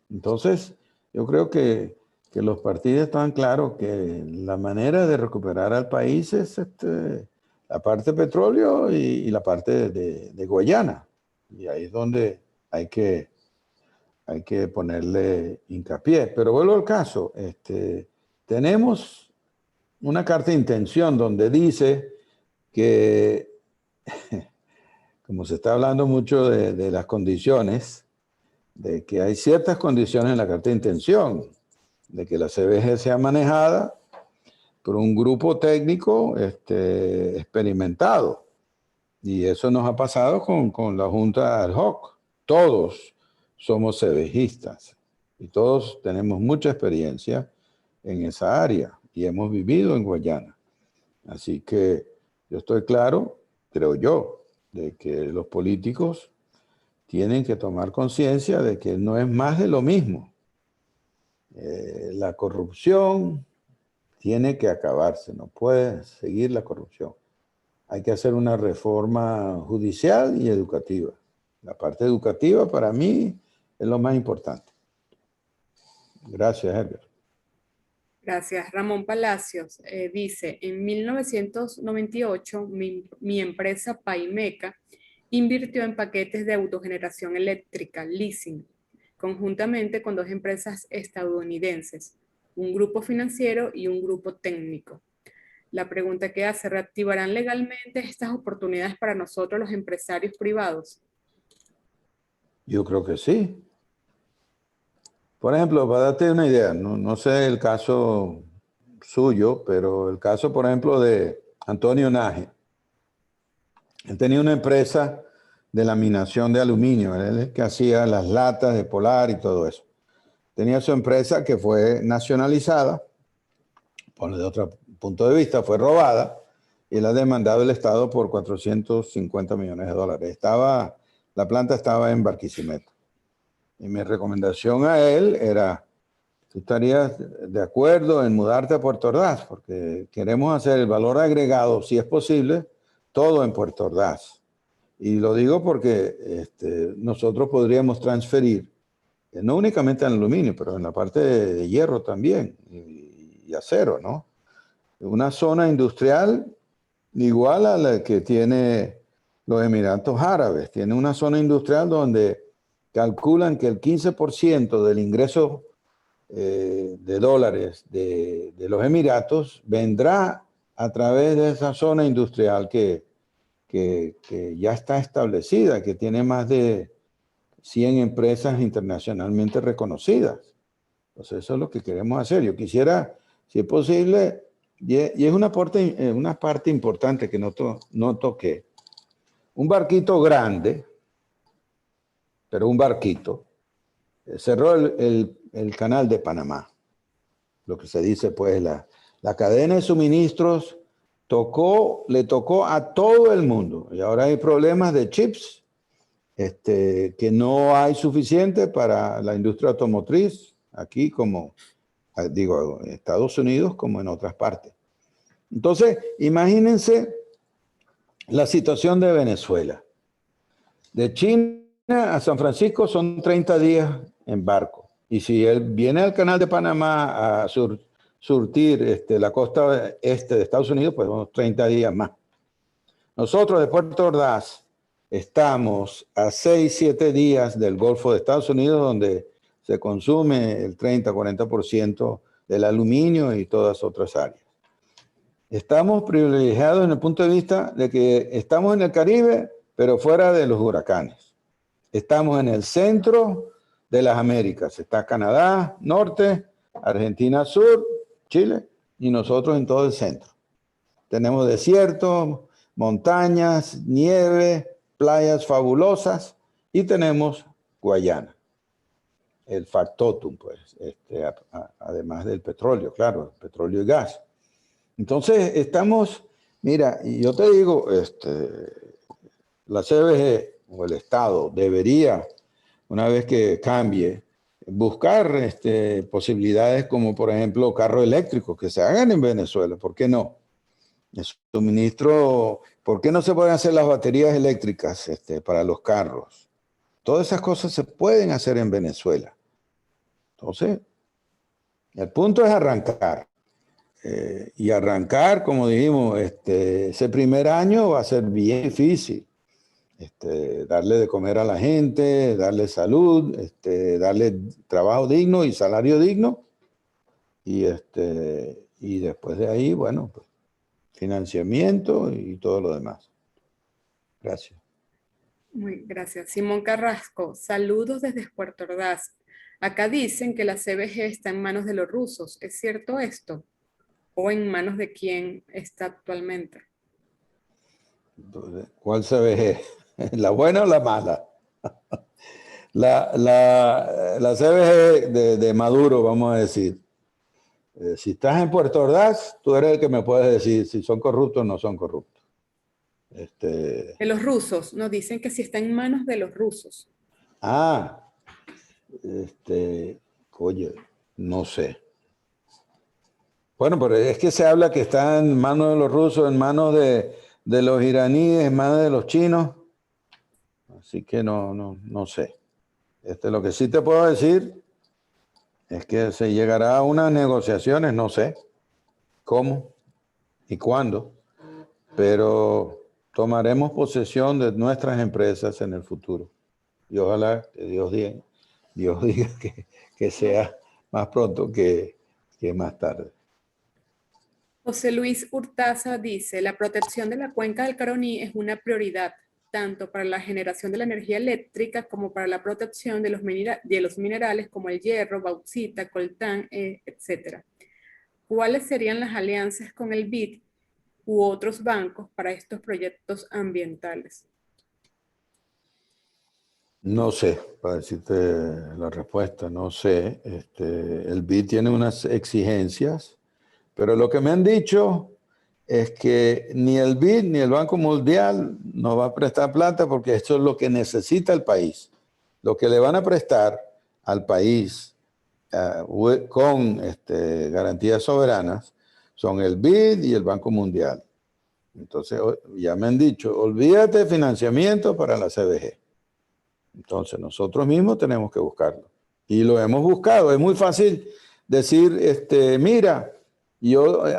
Entonces, yo creo que los partidos están claros que la manera de recuperar al país es la parte de petróleo y la parte de Guayana. Y ahí es donde hay que ponerle hincapié. Pero vuelvo al caso, tenemos una carta de intención donde dice que, como se está hablando mucho de las condiciones, de que hay ciertas condiciones en la carta de intención, de que la CBG sea manejada por un grupo técnico experimentado. Y eso nos ha pasado con la Junta ad hoc. Todos somos CBGistas y todos tenemos mucha experiencia en esa área y hemos vivido en Guayana. Así que yo estoy claro, creo yo, de que los políticos tienen que tomar conciencia de que no es más de lo mismo. La corrupción tiene que acabarse, no puede seguir la corrupción. Hay que hacer una reforma judicial y educativa. La parte educativa para mí es lo más importante. Gracias, Edgar. Gracias. Ramón Palacios dice, en 1998 mi empresa Paimeca invirtió en paquetes de autogeneración eléctrica, leasing, conjuntamente con 2 empresas estadounidenses, un grupo financiero y un grupo técnico. La pregunta que hace, ¿reactivarán legalmente estas oportunidades para nosotros los empresarios privados? Yo creo que sí. Por ejemplo, para darte una idea, no sé el caso suyo, pero el caso, por ejemplo, de Antonio Naje. Él tenía una empresa de laminación de aluminio, él es el que hacía las latas de Polar y todo eso. Tenía su empresa que fue nacionalizada, por de otro punto de vista, fue robada y la ha demandado el Estado por 450 millones de dólares. La planta estaba en Barquisimeto. Y mi recomendación a él era, tú estarías de acuerdo en mudarte a Puerto Ordaz, porque queremos hacer el valor agregado, si es posible, todo en Puerto Ordaz. Y lo digo porque nosotros podríamos transferir, no únicamente en aluminio, pero en la parte de hierro también, y acero, ¿no? Una zona industrial igual a la que tiene los Emiratos Árabes. Tiene una zona industrial donde calculan que el 15% del ingreso de dólares de los Emiratos vendrá a través de esa zona industrial que ya está establecida, que tiene más de 100 empresas internacionalmente reconocidas. Entonces eso es lo que queremos hacer. Yo quisiera, si es posible, y es una parte importante que no toqué, un barquito grande, pero un barquito, cerró el canal de Panamá. Lo que se dice, pues, la cadena de suministros le tocó a todo el mundo. Y ahora hay problemas de chips, que no hay suficiente para la industria automotriz, aquí como, digo, en Estados Unidos como en otras partes. Entonces, imagínense la situación de Venezuela. De China a San Francisco son 30 días en barco. Y si él viene al canal de Panamá a surtir la costa este de Estados Unidos, pues unos 30 días más. Nosotros de Puerto Ordaz estamos a 6, 7 días del Golfo de Estados Unidos, donde se consume el 30-40% del aluminio y todas otras áreas. Estamos privilegiados en el punto de vista de que estamos en el Caribe, pero fuera de los huracanes. Estamos en el centro de las Américas. Está Canadá, norte, Argentina, sur, Chile, y nosotros en todo el centro. Tenemos desiertos, montañas, nieve, playas fabulosas, y tenemos Guayana, el factotum, pues, además del petróleo, claro, petróleo y gas. Entonces, mira, y yo te digo, la CBG o el Estado debería, una vez que cambie, buscar posibilidades como, por ejemplo, carros eléctricos que se hagan en Venezuela. ¿Por qué no? El suministro, ¿por qué no se pueden hacer las baterías eléctricas para los carros? Todas esas cosas se pueden hacer en Venezuela. Entonces, el punto es arrancar. Y arrancar, como dijimos, ese primer año va a ser bien difícil. Darle de comer a la gente, darle salud, darle trabajo digno y salario digno. Y después de ahí, bueno, pues, financiamiento y todo lo demás. Gracias. Muy gracias. Simón Carrasco, saludos desde Puerto Ordaz. Acá dicen que la CBG está en manos de los rusos. ¿Es cierto esto? ¿O en manos de quién está actualmente? Entonces, ¿cuál CBG? ¿La buena o la mala? La CBG de Maduro, vamos a decir. Si estás en Puerto Ordaz, tú eres el que me puedes decir si son corruptos o no son corruptos. De los rusos, nos dicen que sí está en manos de los rusos. Oye, no sé. Bueno, pero es que se habla que está en manos de los rusos, en manos de los iraníes, en manos de los chinos. Así que no sé. Lo que sí te puedo decir es que se llegará a unas negociaciones, no sé cómo y cuándo, pero tomaremos posesión de nuestras empresas en el futuro. Y ojalá que Dios diga que sea más pronto que más tarde. José Luis Hurtaza dice, la protección de la cuenca del Caroní es una prioridad, tanto para la generación de la energía eléctrica como para la protección de los minerales como el hierro, bauxita, coltán, etc. ¿cuáles serían las alianzas con el BID u otros bancos para estos proyectos ambientales? No sé, para decirte la respuesta, no sé. El BID tiene unas exigencias, pero lo que me han dicho es que ni el BID ni el Banco Mundial nos va a prestar plata porque esto es lo que necesita el país. Lo que le van a prestar al país con garantías soberanas son el BID y el Banco Mundial. Entonces, ya me han dicho, olvídate de financiamiento para la CBG. Entonces, nosotros mismos tenemos que buscarlo. Y lo hemos buscado. Es muy fácil decir, mira,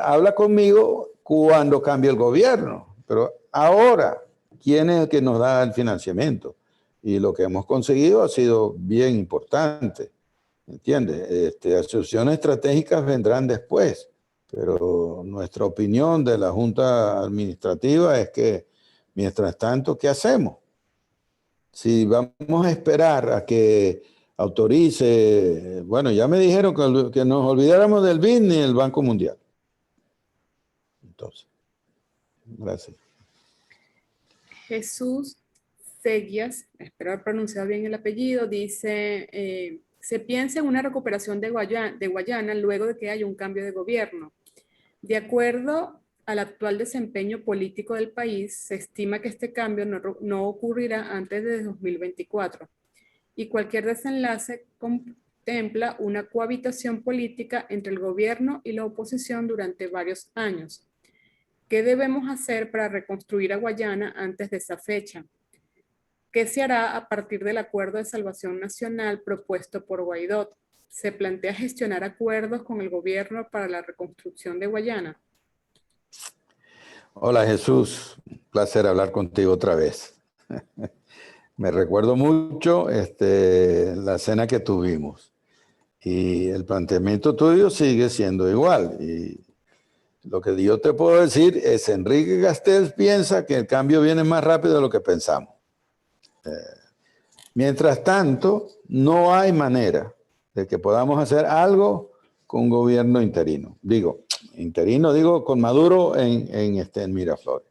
habla conmigo cuando cambie el gobierno. Pero ahora, ¿quién es el que nos da el financiamiento? Y lo que hemos conseguido ha sido bien importante. ¿Entiendes? Asociaciones estratégicas vendrán después. Pero nuestra opinión de la Junta Administrativa es que, mientras tanto, ¿qué hacemos? Si vamos a esperar a que autorice, bueno, ya me dijeron que nos olvidáramos del BID ni el Banco Mundial. Entonces, gracias. Jesús Seguias, espero haber pronunciado bien el apellido, dice, se piensa en una recuperación de Guayana luego de que haya un cambio de gobierno. De acuerdo al actual desempeño político del país, se estima que este cambio no ocurrirá antes de 2024 y cualquier desenlace contempla una cohabitación política entre el gobierno y la oposición durante varios años. ¿Qué debemos hacer para reconstruir a Guayana antes de esa fecha? ¿Qué se hará a partir del Acuerdo de Salvación Nacional propuesto por Guaidó? ¿Se plantea gestionar acuerdos con el gobierno para la reconstrucción de Guayana? Hola Jesús, un placer hablar contigo otra vez. Me recuerdo mucho la cena que tuvimos y el planteamiento tuyo sigue siendo igual. Y lo que yo te puedo decir es, Enrique Castells piensa que el cambio viene más rápido de lo que pensamos. Mientras tanto, no hay manera de que podamos hacer algo con gobierno interino. Digo con Maduro en Miraflores.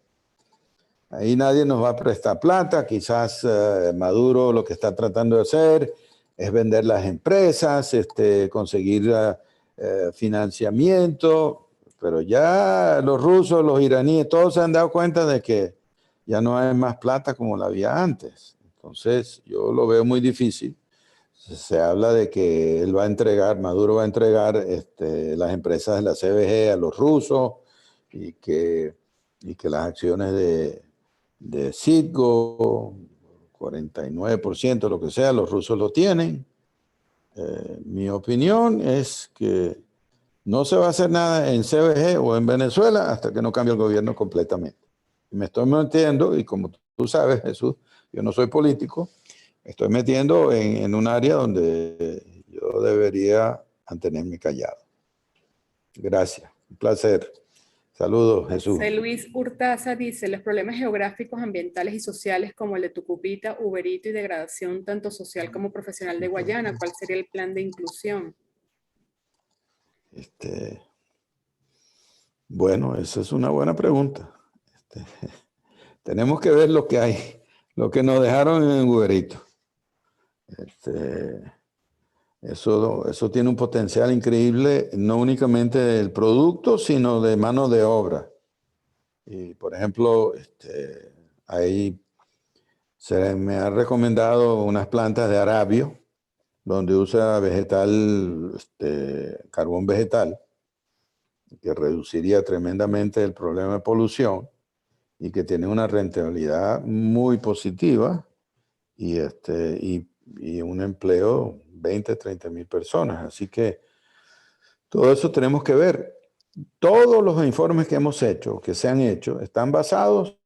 Ahí nadie nos va a prestar plata. Quizás Maduro lo que está tratando de hacer es vender las empresas, conseguir financiamiento. Pero ya los rusos, los iraníes, todos se han dado cuenta de que ya no hay más plata como la había antes. Entonces, yo lo veo muy difícil. Se habla de que él va a entregar, Maduro va a entregar las empresas de la CBG a los rusos y que las acciones de Citgo, 49%, lo que sea, los rusos lo tienen. Mi opinión es que no se va a hacer nada en CBG o en Venezuela hasta que no cambie el gobierno completamente. Me estoy metiendo, y como tú sabes, Jesús, yo no soy político, me estoy metiendo en un área donde yo debería mantenerme callado. Gracias, un placer. Saludos, Jesús. José Luis Hurtaza dice, los problemas geográficos, ambientales y sociales como el de Tucupita, Uberito y degradación tanto social como profesional de Guayana, ¿cuál sería el plan de inclusión? Bueno, esa es una buena pregunta. Tenemos que ver lo que hay, lo que nos dejaron en Uberito. Eso tiene un potencial increíble, no únicamente del producto, sino de mano de obra. Y, por ejemplo, ahí se me ha recomendado unas plantas de arabio, donde usa carbón vegetal, que reduciría tremendamente el problema de polución y que tiene una rentabilidad muy positiva y un empleo 20, 30 mil personas. Así que todo eso tenemos que ver. Todos los informes que hemos hecho, que se han hecho, están basados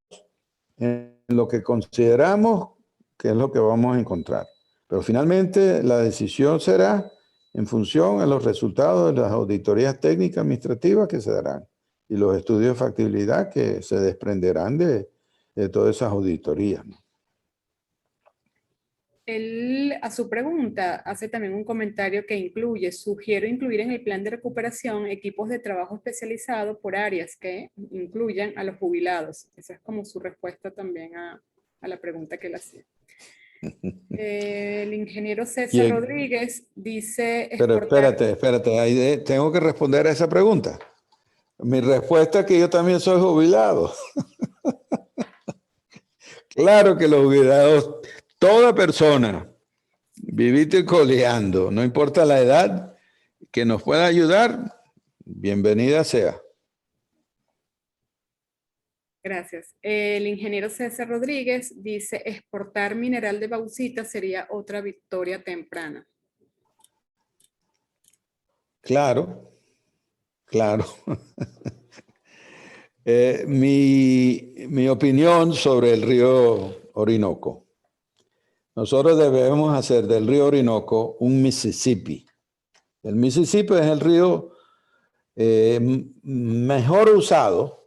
en lo que consideramos que es lo que vamos a encontrar. Pero finalmente la decisión será en función a los resultados de las auditorías técnicas administrativas que se darán y los estudios de factibilidad que se desprenderán de todas esas auditorías, ¿no? Él, a su pregunta, hace también un comentario que incluye: sugiero incluir en el plan de recuperación equipos de trabajo especializado por áreas que incluyan a los jubilados. Esa es como su respuesta también a la pregunta que él hacía. El ingeniero César Rodríguez dice... Pero espérate, ahí tengo que responder a esa pregunta. Mi respuesta es que yo también soy jubilado. Claro que los jubilados, toda persona, vivito y coleando, no importa la edad, que nos pueda ayudar, bienvenida sea. Gracias. El ingeniero César Rodríguez dice: exportar mineral de bauxita sería otra victoria temprana. Claro, claro. Mi opinión sobre el río Orinoco. Nosotros debemos hacer del río Orinoco un Mississippi. El Mississippi es el río mejor usado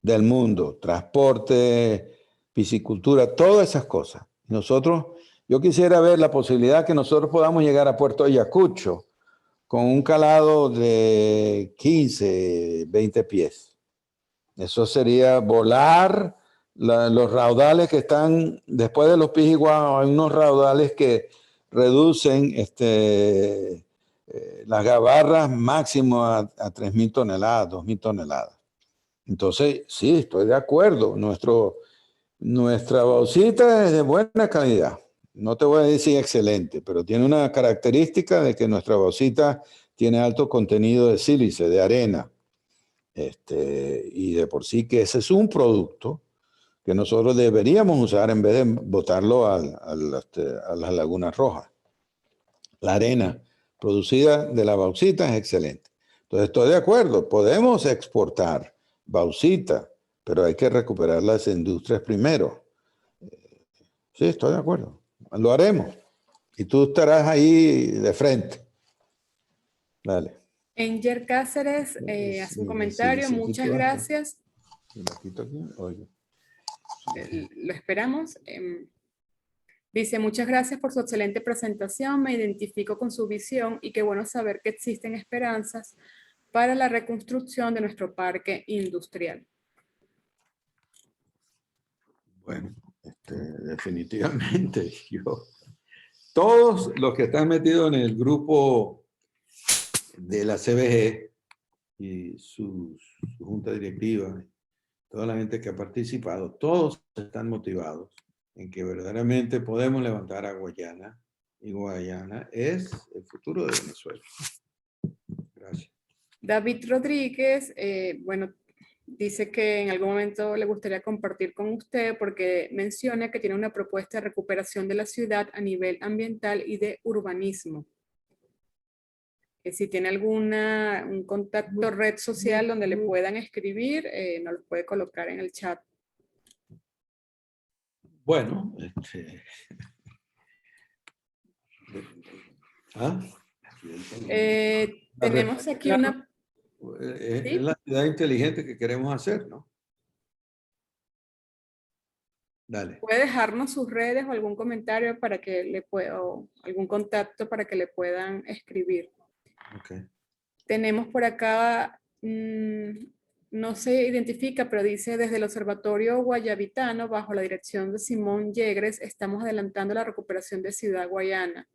del mundo. Transporte, piscicultura, todas esas cosas. Yo quisiera ver la posibilidad que nosotros podamos llegar a Puerto Ayacucho con un calado de 15, 20 pies. Eso sería volar los raudales que están después de los Pijiguaos. Hay unos raudales que reducen las gabarras máximo a 3.000 toneladas, 2.000 toneladas. Entonces, sí, estoy de acuerdo. Nuestra bauxita es de buena calidad. No te voy a decir excelente, pero tiene una característica de que nuestra bauxita tiene alto contenido de sílice, de arena. Y de por sí que ese es un producto que nosotros deberíamos usar en vez de botarlo a las lagunas rojas. La arena producida de la bauxita es excelente. Entonces estoy de acuerdo, podemos exportar bauxita, pero hay que recuperar las industrias primero. Sí, estoy de acuerdo. Lo haremos. Y tú estarás ahí de frente. Dale. Enger Cáceres hace un comentario: muchas gracias. Lo esperamos. Dice: muchas gracias por su excelente presentación, me identifico con su visión y qué bueno saber que existen esperanzas para la reconstrucción de nuestro parque industrial. Bueno, definitivamente todos los que están metidos en el grupo de la CBG y su junta directiva, toda la gente que ha participado, todos están motivados en que verdaderamente podemos levantar a Guayana, y Guayana es el futuro de Venezuela. Gracias. David Rodríguez, bueno, dice que en algún momento le gustaría compartir con usted porque menciona que tiene una propuesta de recuperación de la ciudad a nivel ambiental y de urbanismo. Si tiene un contacto, red social donde le puedan escribir, nos lo puede colocar en el chat. Bueno, tenemos aquí una... Es la ciudad inteligente que queremos hacer, ¿no? Dale. Puede dejarnos sus redes o algún comentario para que le pueda, o algún contacto para que le puedan escribir. Okay. Tenemos por acá, no se identifica, pero dice: desde el Observatorio Guayabitano, bajo la dirección de Simón Yegres, estamos adelantando la recuperación de Ciudad Guayana.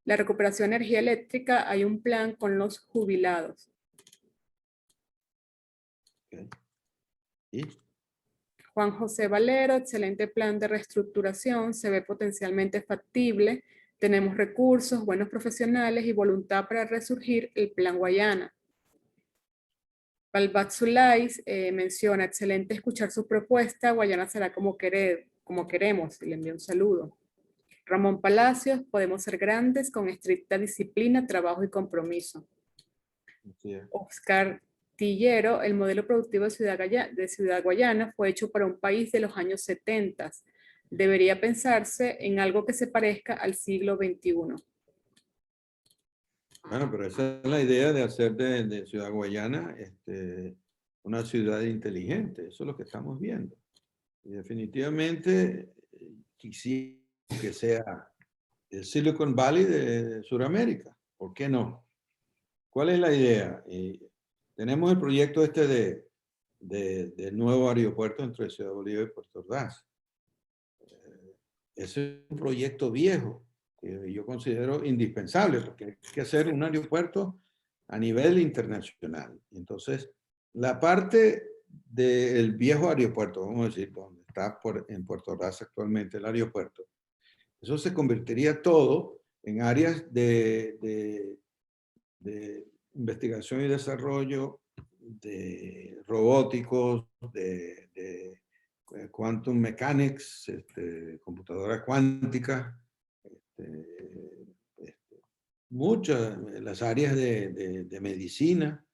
La recuperación de energía eléctrica, hay un plan con los jubilados. Okay. ¿Y? Juan José Valero: excelente plan de reestructuración, se ve potencialmente factible, tenemos recursos, buenos profesionales y voluntad para resurgir el Plan Guayana. Balbat Zulais menciona: excelente escuchar su propuesta, Guayana será como queremos, y le envío un saludo. Ramón Palacios: podemos ser grandes con estricta disciplina, trabajo y compromiso. Sí. Oscar Tillero: el modelo productivo de Ciudad Guayana fue hecho para un país de los años 70. Debería pensarse en algo que se parezca al siglo XXI. Bueno, pero esa es la idea de hacer de Ciudad Guayana una ciudad inteligente. Eso es lo que estamos viendo. Y definitivamente quisiera que sea el Silicon Valley de Sudamérica. ¿Por qué no? ¿Cuál es la idea? Tenemos el proyecto este del nuevo aeropuerto entre Ciudad Bolívar y Puerto Ordaz. Ese es un proyecto viejo que yo considero indispensable porque hay que hacer un aeropuerto a nivel internacional. Entonces, la parte del viejo aeropuerto, vamos a decir, donde está en Puerto Ordaz actualmente el aeropuerto, eso se convertiría todo en áreas de investigación y desarrollo, de robóticos, de quantum mechanics, computadora cuántica, muchas, las áreas de medicina,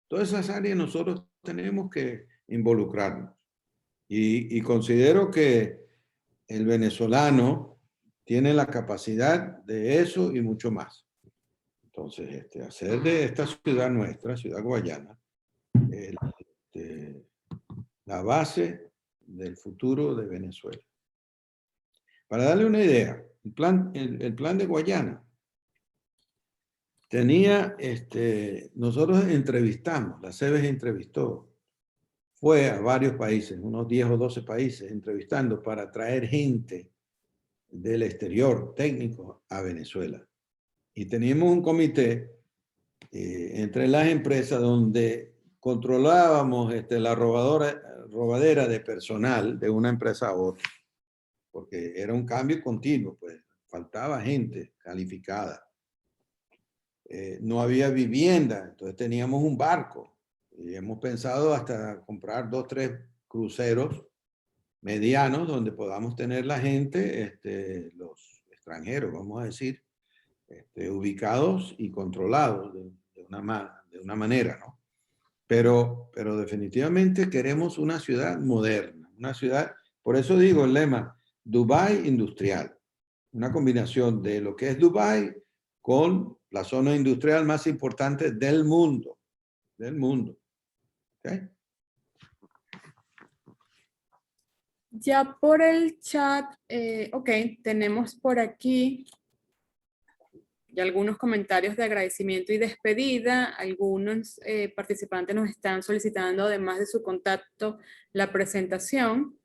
todas esas áreas nosotros tenemos que involucrarnos. Y considero que el venezolano tiene la capacidad de eso y mucho más. Entonces, hacer de esta ciudad nuestra, Ciudad Guayana, la base del futuro de Venezuela. Para darle una idea, el plan de Guayana tenía, nosotros entrevistamos, la CBG entrevistó, fue a varios países, unos 10 o 12 países, entrevistando para traer gente del exterior, técnico, a Venezuela. Y teníamos un comité entre las empresas donde controlábamos la robadera de personal de una empresa a otra, porque era un cambio continuo, pues faltaba gente calificada. No había vivienda, entonces teníamos un barco y hemos pensado hasta comprar 2 o 3 cruceros medianos donde podamos tener la gente, los extranjeros, vamos a decir, ubicados y controlados de una manera, ¿no? Pero definitivamente queremos una ciudad moderna, una ciudad, por eso digo el lema, Dubái industrial, una combinación de lo que es Dubái con la zona industrial más importante del mundo, ¿okay? Ya por el chat, ok, tenemos por aquí ya algunos comentarios de agradecimiento y despedida. Algunos participantes nos están solicitando, además de su contacto, la presentación,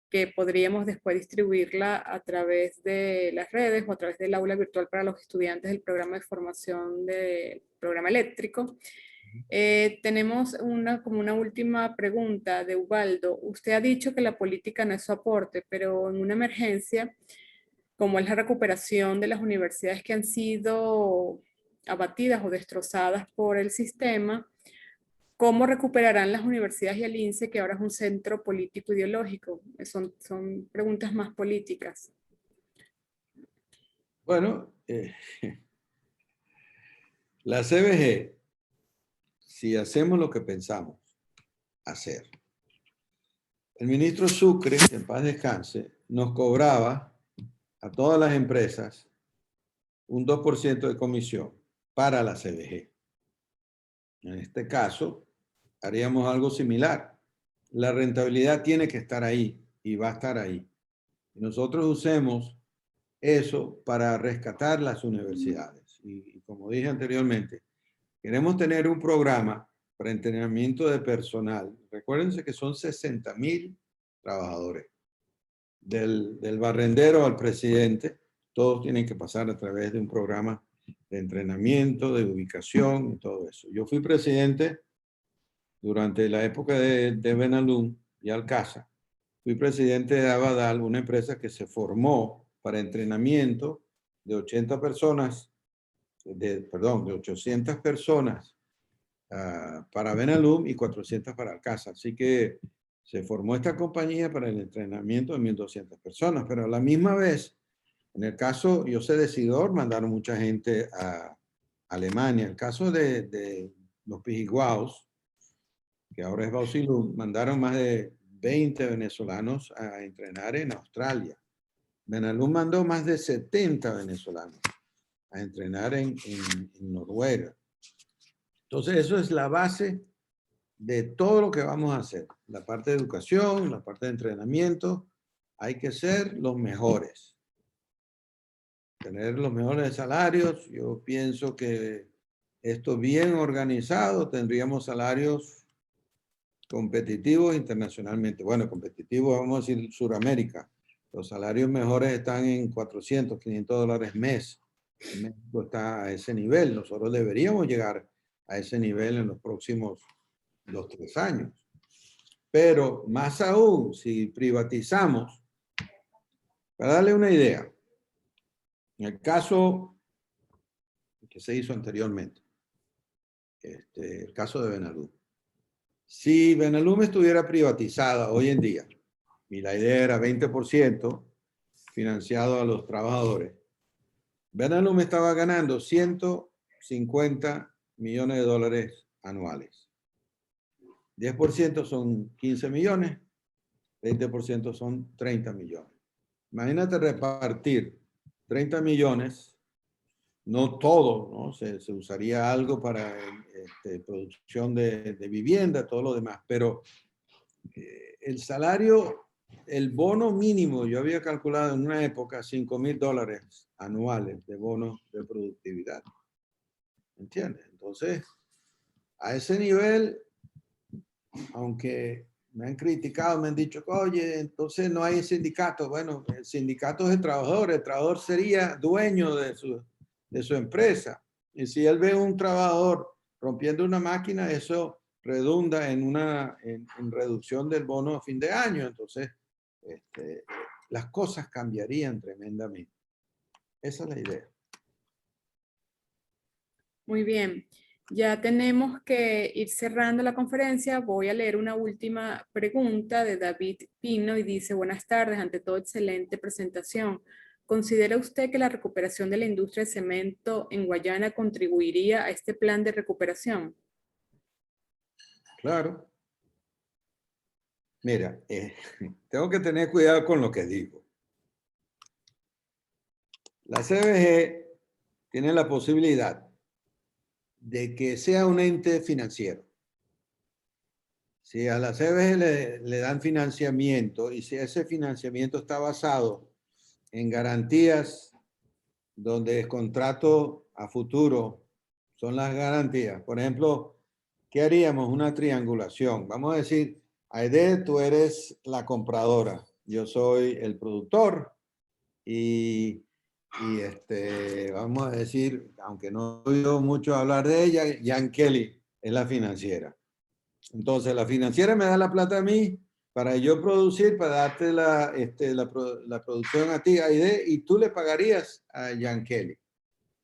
que podríamos después distribuirla a través de las redes o a través del aula virtual para los estudiantes del programa de formación del programa eléctrico. Tenemos como una última pregunta de Ubaldo. Usted ha dicho que la política no es su aporte, pero en una emergencia, como es la recuperación de las universidades que han sido abatidas o destrozadas por el sistema, ¿cómo recuperarán las universidades y el INSE, que ahora es un centro político ideológico? Son preguntas más políticas. Bueno, la CBG, si hacemos lo que pensamos hacer, el ministro Sucre, que en paz descanse, nos cobraba a todas las empresas un 2% de comisión para la CBG. En este caso, haríamos algo similar. La rentabilidad tiene que estar ahí y va a estar ahí. Nosotros usemos eso para rescatar las universidades. Y como dije anteriormente, queremos tener un programa para entrenamiento de personal. Recuérdense que son 60,000 trabajadores. Del barrendero al presidente, todos tienen que pasar a través de un programa de entrenamiento, de ubicación y todo eso. Yo fui presidente durante la época de Benalún y Alcázar. Fui presidente de Abadal, una empresa que se formó para entrenamiento de 80 personas, de 800 personas para Benalún y 400 para Alcázar. Así que se formó esta compañía para el entrenamiento de 1,200 personas, pero a la misma vez, en el caso, yo sé de Sidor, mandaron mucha gente a Alemania. El caso de los Pijiguaos, que ahora es Bausilum, mandaron más de 20 venezolanos a entrenar en Australia. Benalún mandó más de 70 venezolanos a entrenar en Noruega. Entonces, eso es la base de todo lo que vamos a hacer. La parte de educación, la parte de entrenamiento, hay que ser los mejores. tener los mejores salarios. Yo pienso que esto bien organizado, tendríamos salarios competitivos internacionalmente. Bueno, competitivos, vamos a decir, Suramérica. Los salarios mejores están en 400, 500 dólares mes. México está a ese nivel. Nosotros deberíamos llegar a ese nivel en los próximos 2, 3 años. Pero más aún, si privatizamos, para darle una idea, en el caso que se hizo anteriormente, el caso de Benalum. Si Benalum estuviera privatizada hoy en día, y la idea era 20% financiado a los trabajadores, Benalum estaba ganando 150 millones de dólares anuales. 10% son 15 millones, 20% son 30 millones. Imagínate repartir 30 millones, no todo, ¿no? Se usaría algo para producción de vivienda, todo lo demás, pero el salario, el bono mínimo, yo había calculado en una época $5,000 anuales de bonos de productividad. ¿Entiendes? Entonces, a ese nivel, aunque me han criticado, me han dicho, oye, entonces no hay sindicato. Bueno, el sindicato es el trabajador sería dueño de su empresa. Y si él ve un trabajador rompiendo una máquina, eso redunda en reducción del bono a fin de año. Entonces, las cosas cambiarían tremendamente. Esa es la idea. Muy bien. Ya tenemos que ir cerrando la conferencia. Voy a leer una última pregunta de David Pino y dice, buenas tardes, ante todo excelente presentación. ¿Considera usted que la recuperación de la industria de cemento en Guayana contribuiría a este plan de recuperación? Claro. Mira, tengo que tener cuidado con lo que digo. La CBG tiene la posibilidad de que sea un ente financiero. Si a la CBG le dan financiamiento y si ese financiamiento está basado en garantías donde el contrato a futuro son las garantías. Por ejemplo, ¿qué haríamos? Una triangulación. Vamos a decir, Aide, tú eres la compradora, yo soy el productor y vamos a decir, aunque no he oído mucho hablar de ella, Jan Kelly es la financiera. Entonces, la financiera me da la plata a mí para yo producir, para darte la producción a ti, Aide, y tú le pagarías a Jan Kelly.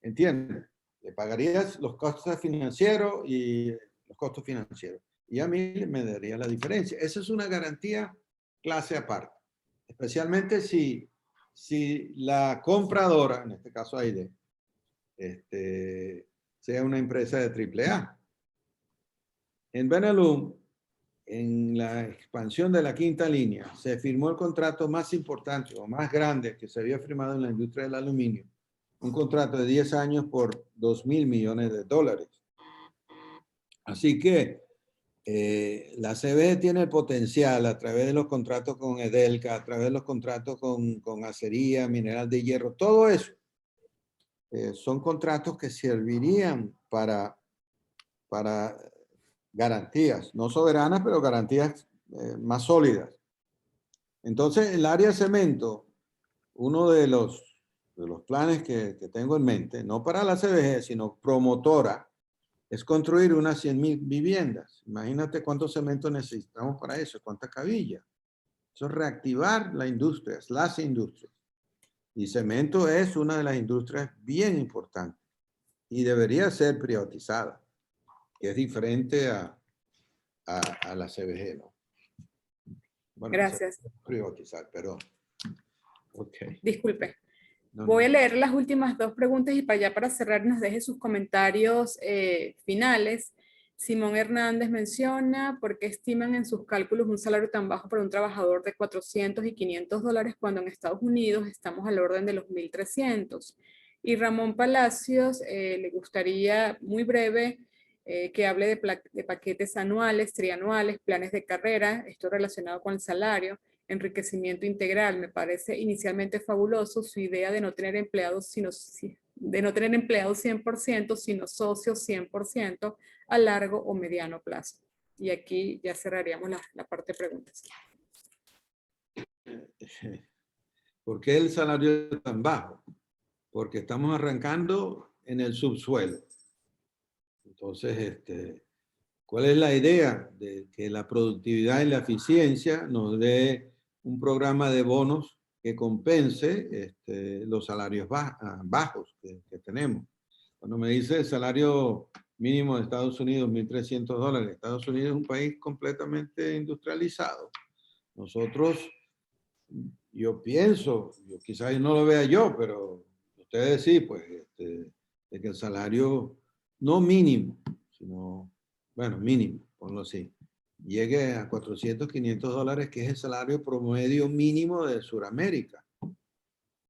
¿Entiendes? Le pagarías los costos financieros y los costos financieros. Y a mí me daría la diferencia. Esa es una garantía clase aparte. Especialmente si la compradora, en este caso Aide, sea una empresa de AAA. En Benalum, en la expansión de la quinta línea, se firmó el contrato más importante o más grande que se había firmado en la industria del aluminio. Un contrato de 10 años por $2,000 millones. Así que la CBG tiene el potencial a través de los contratos con Edelca, a través de los contratos con acería, mineral de hierro, todo eso. Son contratos que servirían para garantías, no soberanas, pero garantías más sólidas. Entonces, el área de cemento, uno de los planes que tengo en mente, no para la CBG, sino promotora, es construir unas 100,000 viviendas. Imagínate cuánto cemento necesitamos para eso, cuántas cabillas. Eso es reactivar la industria, las industrias. Y cemento es una de las industrias bien importantes y debería ser privatizada, que es diferente a la CBG, ¿no? Bueno, Gracias. Privatizar, pero... Okay. Disculpe. No, Voy a no. leer las últimas dos preguntas y para cerrar nos deje sus comentarios finales. Simón Hernández menciona, ¿por qué estiman en sus cálculos un salario tan bajo para un trabajador de 400 y 500 dólares cuando en Estados Unidos estamos al orden de los 1,300? Y Ramón Palacios le gustaría, muy breve, que hable de paquetes anuales, trianuales, planes de carrera, esto relacionado con el salario, enriquecimiento integral. Me parece inicialmente fabuloso su idea de no tener empleados, de no tener empleados 100%, sino socios 100% a largo o mediano plazo. Y aquí ya cerraríamos la parte de preguntas. ¿Por qué el salario es tan bajo? Porque estamos arrancando en el subsuelo. Entonces, ¿cuál es la idea? De que la productividad y la eficiencia nos dé un programa de bonos que compense los salarios bajos que tenemos. Cuando me dice el salario mínimo de Estados Unidos, $1.300, Estados Unidos es un país completamente industrializado. Nosotros, yo pienso, quizás no lo vea yo, pero ustedes sí, pues, de que el salario no mínimo, sino, bueno, mínimo, ponlo así, llegue a $400, $500, que es el salario promedio mínimo de Sudamérica.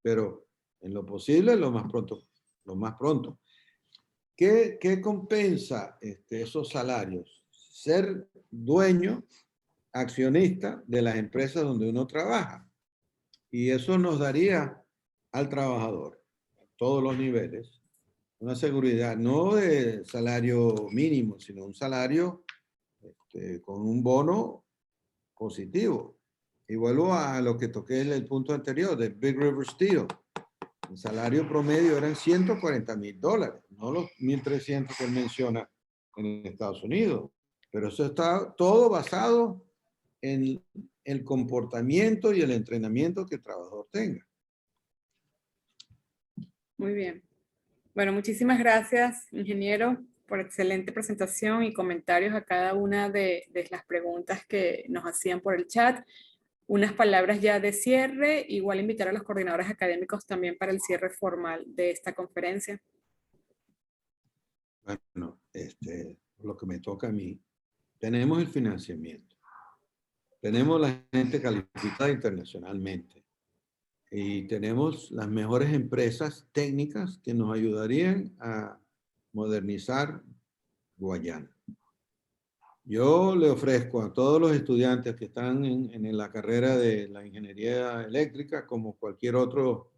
Pero en lo posible, lo más pronto. ¿Qué compensa esos salarios? Ser dueño, accionista de las empresas donde uno trabaja. Y eso nos daría al trabajador, a todos los niveles, una seguridad, no de salario mínimo, sino un salario con un bono positivo. Y vuelvo a lo que toqué en el punto anterior, de Big River Steel. El salario promedio eran $140,000, no los 1.300 que él menciona en Estados Unidos. Pero eso está todo basado en el comportamiento y el entrenamiento que el trabajador tenga. Muy bien. Bueno, muchísimas gracias, ingeniero, por excelente presentación y comentarios a cada una de las preguntas que nos hacían por el chat. Unas palabras ya de cierre, igual invitar a los coordinadores académicos también para el cierre formal de esta conferencia. Bueno, lo que me toca a mí, tenemos el financiamiento, tenemos la gente calificada internacionalmente y tenemos las mejores empresas técnicas que nos ayudarían a modernizar Guayana. Yo le ofrezco a todos los estudiantes que están en la carrera de la ingeniería eléctrica, como cualquier otro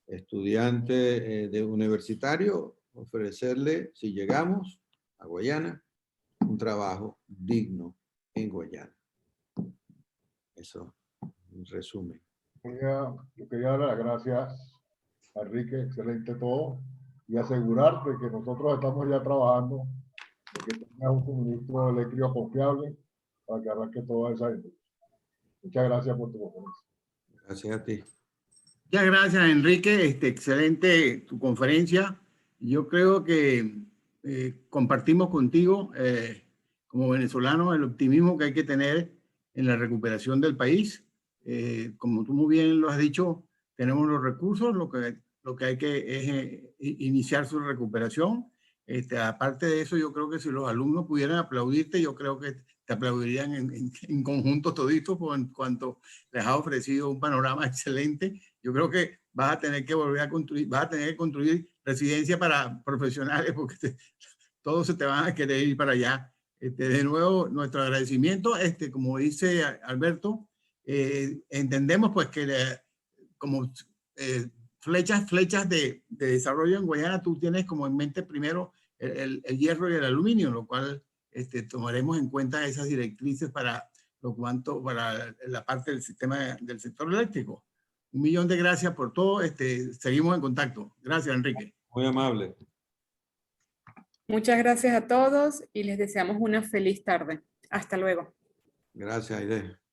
estudiante universitario, ofrecerle, si llegamos a Guayana, un trabajo digno en Guayana. Eso, en resumen. Yo quería darle las gracias a Enrique, excelente todo, y asegurarte que nosotros estamos ya trabajando que tengas un suministro eléctrico confiable para que arranque toda esa industria. Muchas gracias por tu conferencia. Gracias a ti. Muchas gracias, Enrique. Excelente tu conferencia. Yo creo que compartimos contigo, como venezolanos, el optimismo que hay que tener en la recuperación del país. Como tú muy bien lo has dicho, tenemos los recursos, lo que hay que es iniciar su recuperación. Aparte de eso, yo creo que si los alumnos pudieran aplaudirte, yo creo que te aplaudirían en conjunto toditos por cuanto les ha ofrecido un panorama excelente. Yo creo que vas a tener que volver a construir, vas a tener que construir residencia para profesionales porque todos se te van a querer ir para allá. De nuevo, nuestro agradecimiento. Como dice Alberto, entendemos pues que como flechas de desarrollo en Guayana, tú tienes como en mente primero el hierro y el aluminio, lo cual tomaremos en cuenta esas directrices para la parte del sistema del sector eléctrico. 1.000.000 de gracias por todo. Seguimos en contacto. Gracias, Enrique. Muy amable. Muchas gracias a todos y les deseamos una feliz tarde. Hasta luego. Gracias, Aide.